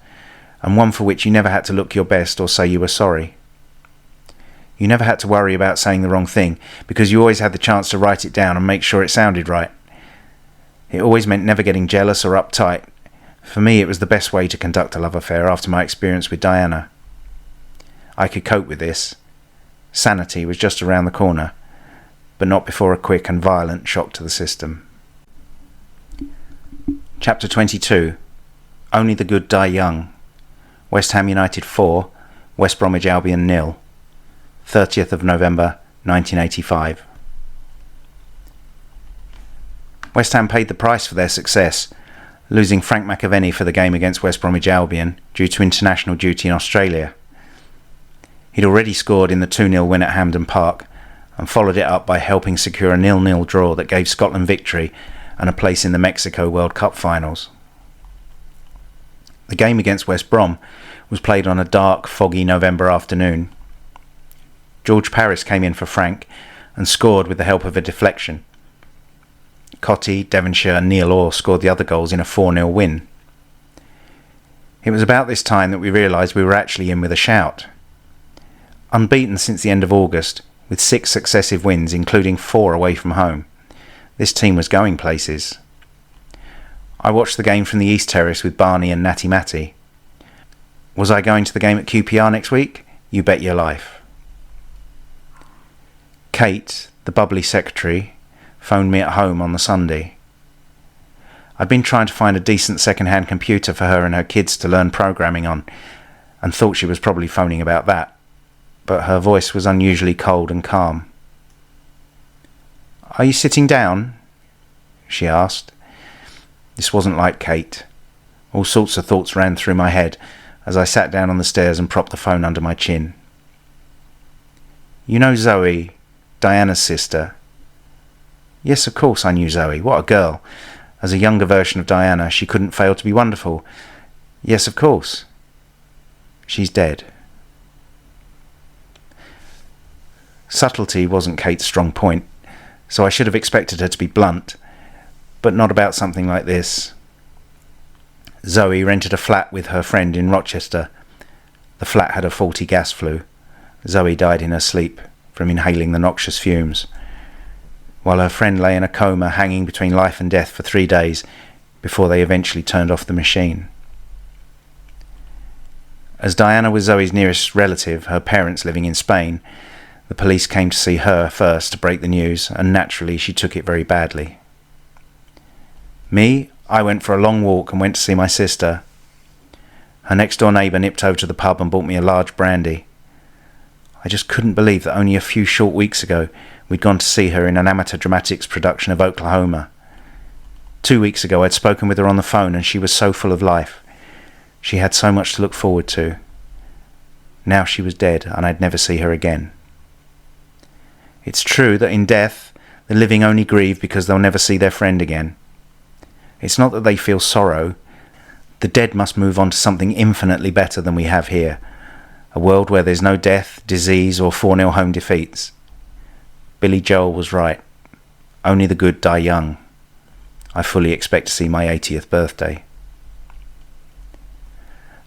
and one for which you never had to look your best or say you were sorry. You never had to worry about saying the wrong thing, because you always had the chance to write it down and make sure it sounded right. It always meant never getting jealous or uptight. For me, it was the best way to conduct a love affair after my experience with Diana. I could cope with this. Sanity was just around the corner, but not before a quick and violent shock to the system. Chapter 22. Only the good die young. West Ham United 4, West Bromwich Albion 0. 30th of November 1985. West Ham paid the price for their success, losing Frank McAvenny for the game against West Bromwich Albion due to international duty in Australia. He'd already scored in the 2-0 win at Hampden Park and followed it up by helping secure a 0-0 draw that gave Scotland victory and a place in the Mexico World Cup finals. The game against West Brom was played on a dark, foggy November afternoon. George Paris came in for Frank and scored with the help of a deflection. Cotty, Devonshire and Neil Orr scored the other goals in a 4-0 win. It was about this time that we realised we were actually in with a shout. Unbeaten since the end of August, with 6 successive wins, including 4 away from home, this team was going places. I watched the game from the East Terrace with Barney and Natty Matty. Was I going to the game at QPR next week? You bet your life. Kate, the bubbly secretary, phoned me at home on the Sunday. I'd been trying to find a decent second-hand computer for her and her kids to learn programming on, and thought she was probably phoning about that, but her voice was unusually cold and calm. "Are you sitting down?" she asked. This wasn't like Kate. All sorts of thoughts ran through my head as I sat down on the stairs and propped the phone under my chin. "You know Zoe, Diana's sister?" Yes, of course I knew Zoe. What a girl. As a younger version of Diana, she couldn't fail to be wonderful. Yes, of course. She's dead. Subtlety wasn't Kate's strong point, so I should have expected her to be blunt, but not about something like this. Zoe rented a flat with her friend in Rochester. The flat had a faulty gas flue. Zoe died in her sleep from inhaling the noxious fumes, while her friend lay in a coma hanging between life and death for 3 days before they eventually turned off the machine. As Diana was Zoe's nearest relative, her parents living in Spain, the police came to see her first to break the news, and naturally she took it very badly. Me, I went for a long walk and went to see my sister. Her next door neighbour nipped over to the pub and bought me a large brandy. I just couldn't believe that only a few short weeks ago we'd gone to see her in an amateur dramatics production of Oklahoma. 2 weeks ago I'd spoken with her on the phone and she was so full of life. She had so much to look forward to. Now she was dead and I'd never see her again. It's true that in death the living only grieve because they'll never see their friend again. It's not that they feel sorrow. The dead must move on to something infinitely better than we have here. A world where there's no death, disease or 4-0 home defeats. Billy Joel was right. Only the good die young. I fully expect to see my 80th birthday.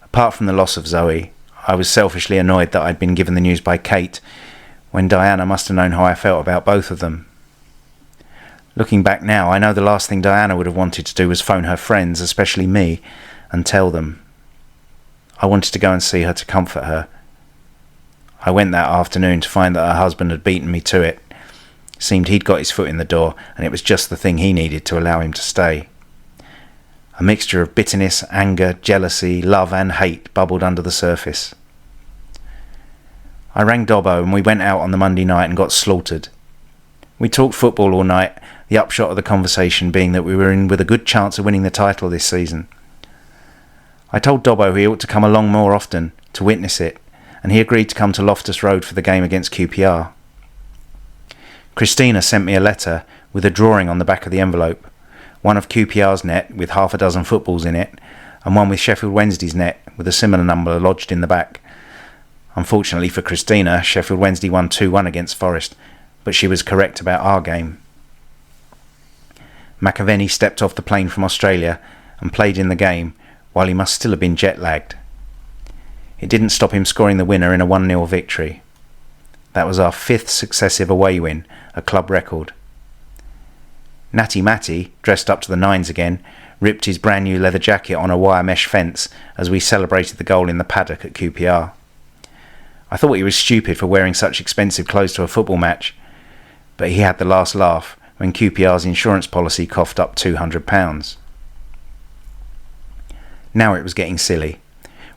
Apart from the loss of Zoe, I was selfishly annoyed that I'd been given the news by Kate, when Diana must have known how I felt about both of them. Looking back now, I know the last thing Diana would have wanted to do was phone her friends, especially me, and tell them. I wanted to go and see her to comfort her. I went that afternoon to find that her husband had beaten me to it. Seemed he'd got his foot in the door, and it was just the thing he needed to allow him to stay. A mixture of bitterness, anger, jealousy, love and hate bubbled under the surface. I rang Dobbo and we went out on the Monday night and got slaughtered. We talked football all night, the upshot of the conversation being that we were in with a good chance of winning the title this season. I told Dobbo he ought to come along more often to witness it, and he agreed to come to Loftus Road for the game against QPR. Christina sent me a letter with a drawing on the back of the envelope, one of QPR's net with half a dozen footballs in it, and one with Sheffield Wednesday's net with a similar number lodged in the back. Unfortunately for Christina, Sheffield Wednesday won 2-1 against Forest, but she was correct about our game. McAvenny stepped off the plane from Australia and played in the game, while he must still have been jet-lagged. It didn't stop him scoring the winner in a 1-0 victory. That was our 5th successive away win, a club record. Natty Matty, dressed up to the nines again, ripped his brand new leather jacket on a wire mesh fence as we celebrated the goal in the paddock at QPR. I thought he was stupid for wearing such expensive clothes to a football match, but he had the last laugh when QPR's insurance policy coughed up £200. Now it was getting silly.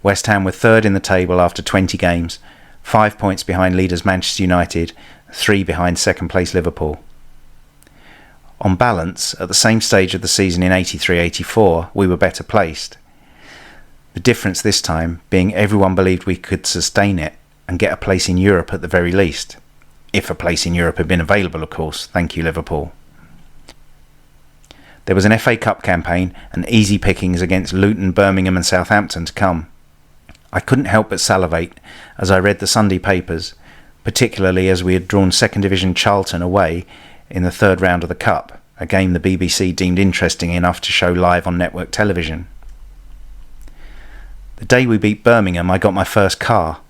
West Ham were third in the table after 20 games, 5 points behind leaders Manchester United, 3 behind second place Liverpool. On balance, at the same stage of the season in 83-84, we were better placed. The difference this time being everyone believed we could sustain it and get a place in Europe at the very least. If a place in Europe had been available, of course. Thank you, Liverpool. There was an FA Cup campaign and easy pickings against Luton, Birmingham and Southampton to come. I couldn't help but salivate as I read the Sunday papers, particularly as we had drawn second division Charlton away in the third round of the Cup, a game the BBC deemed interesting enough to show live on network television. The day we beat Birmingham, I got my first car.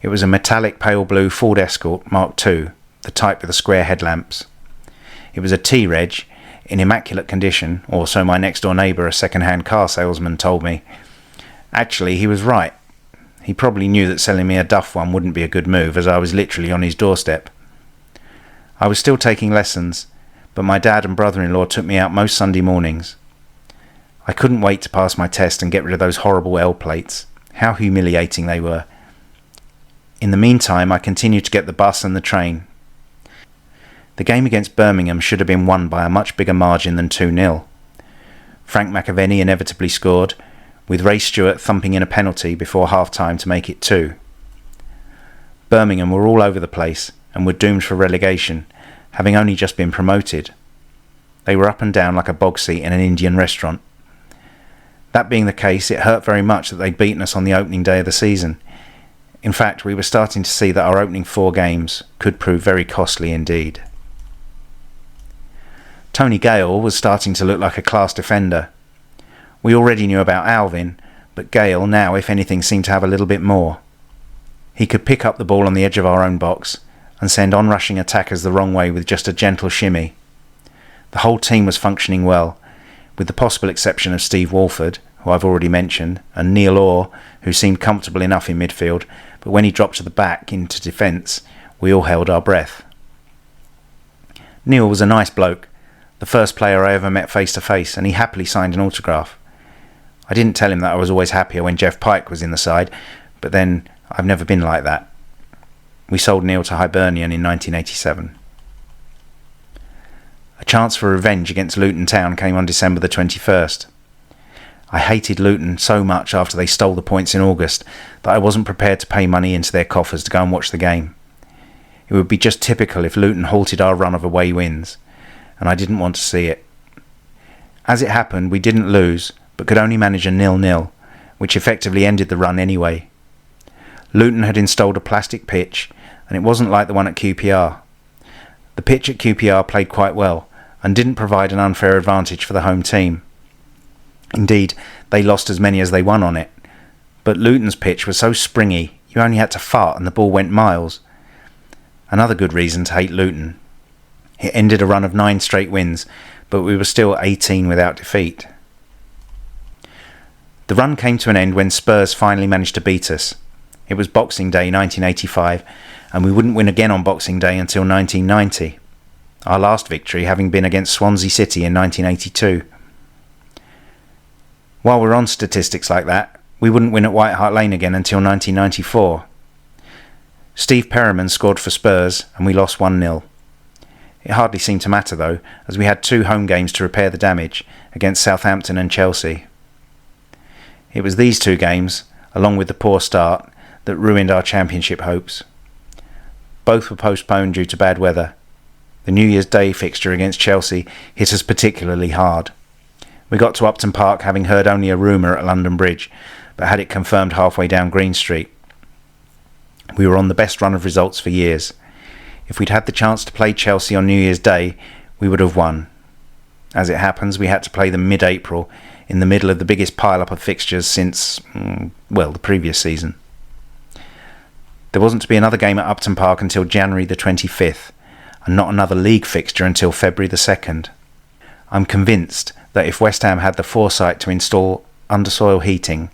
It was a metallic pale blue Ford Escort Mark II, the type with the square headlamps. It was a T-Reg, in immaculate condition, or so my next door neighbour, a second-hand car salesman, told me. Actually, he was right. He probably knew that selling me a Duff one wouldn't be a good move, as I was literally on his doorstep. I was still taking lessons, but my dad and brother-in-law took me out most Sunday mornings. I couldn't wait to pass my test and get rid of those horrible L plates. How humiliating they were. In the meantime, I continued to get the bus and the train. The game against Birmingham should have been won by a much bigger margin than 2-0. Frank McAvenny inevitably scored, with Ray Stewart thumping in a penalty before half-time to make it 2. Birmingham were all over the place and were doomed for relegation, having only just been promoted. They were up and down like a bog seat in an Indian restaurant. That being the case, it hurt very much that they'd beaten us on the opening day of the season. In fact, we were starting to see that our opening 4 games could prove very costly indeed. Tony Gale was starting to look like a class defender. We already knew about Alvin, but Gale now, if anything, seemed to have a little bit more. He could pick up the ball on the edge of our own box and send on-rushing attackers the wrong way with just a gentle shimmy. The whole team was functioning well, with the possible exception of Steve Walford, who I've already mentioned, and Neil Orr, who seemed comfortable enough in midfield, but when he dropped to the back into defence, we all held our breath. Neil was a nice bloke, the first player I ever met face to face, and he happily signed an autograph. I didn't tell him that I was always happier when Jeff Pike was in the side, but then I've never been like that. We sold Neil to Hibernian in 1987. A chance for revenge against Luton Town came on December the 21st. I hated Luton so much after they stole the points in August that I wasn't prepared to pay money into their coffers to go and watch the game. It would be just typical if Luton halted our run of away wins, and I didn't want to see it. As it happened, we didn't lose, but could only manage a 0-0, which effectively ended the run anyway. Luton had installed a plastic pitch, and it wasn't like the one at QPR. The pitch at QPR played quite well, and didn't provide an unfair advantage for the home team. Indeed, they lost as many as they won on it. But Luton's pitch was so springy, you only had to fart and the ball went miles. Another good reason to hate Luton. It ended a run of 9 straight wins, but we were still 18 without defeat. The run came to an end when Spurs finally managed to beat us. It was Boxing Day 1985, and we wouldn't win again on Boxing Day until 1990. Our last victory having been against Swansea City in 1982. While we're on statistics like that, we wouldn't win at White Hart Lane again until 1994. Steve Perriman scored for Spurs and we lost 1-0. It hardly seemed to matter though, as we had 2 home games to repair the damage against Southampton and Chelsea. It was these 2 games, along with the poor start, that ruined our championship hopes. Both were postponed due to bad weather. The New Year's Day fixture against Chelsea hit us particularly hard. We got to Upton Park having heard only a rumour at London Bridge, but had it confirmed halfway down Green Street. We were on the best run of results for years. If we'd had the chance to play Chelsea on New Year's Day, we would have won. As it happens, we had to play them mid-April, in the middle of the biggest pile-up of fixtures since, the previous season. There wasn't to be another game at Upton Park until January the 25th, and not another league fixture until February the 2nd. I'm convinced that if West Ham had the foresight to install undersoil heating,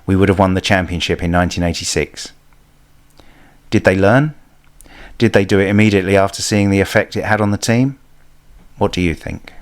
we would have won the championship in 1986. Did they learn? Did they do it immediately after seeing the effect it had on the team? What do you think?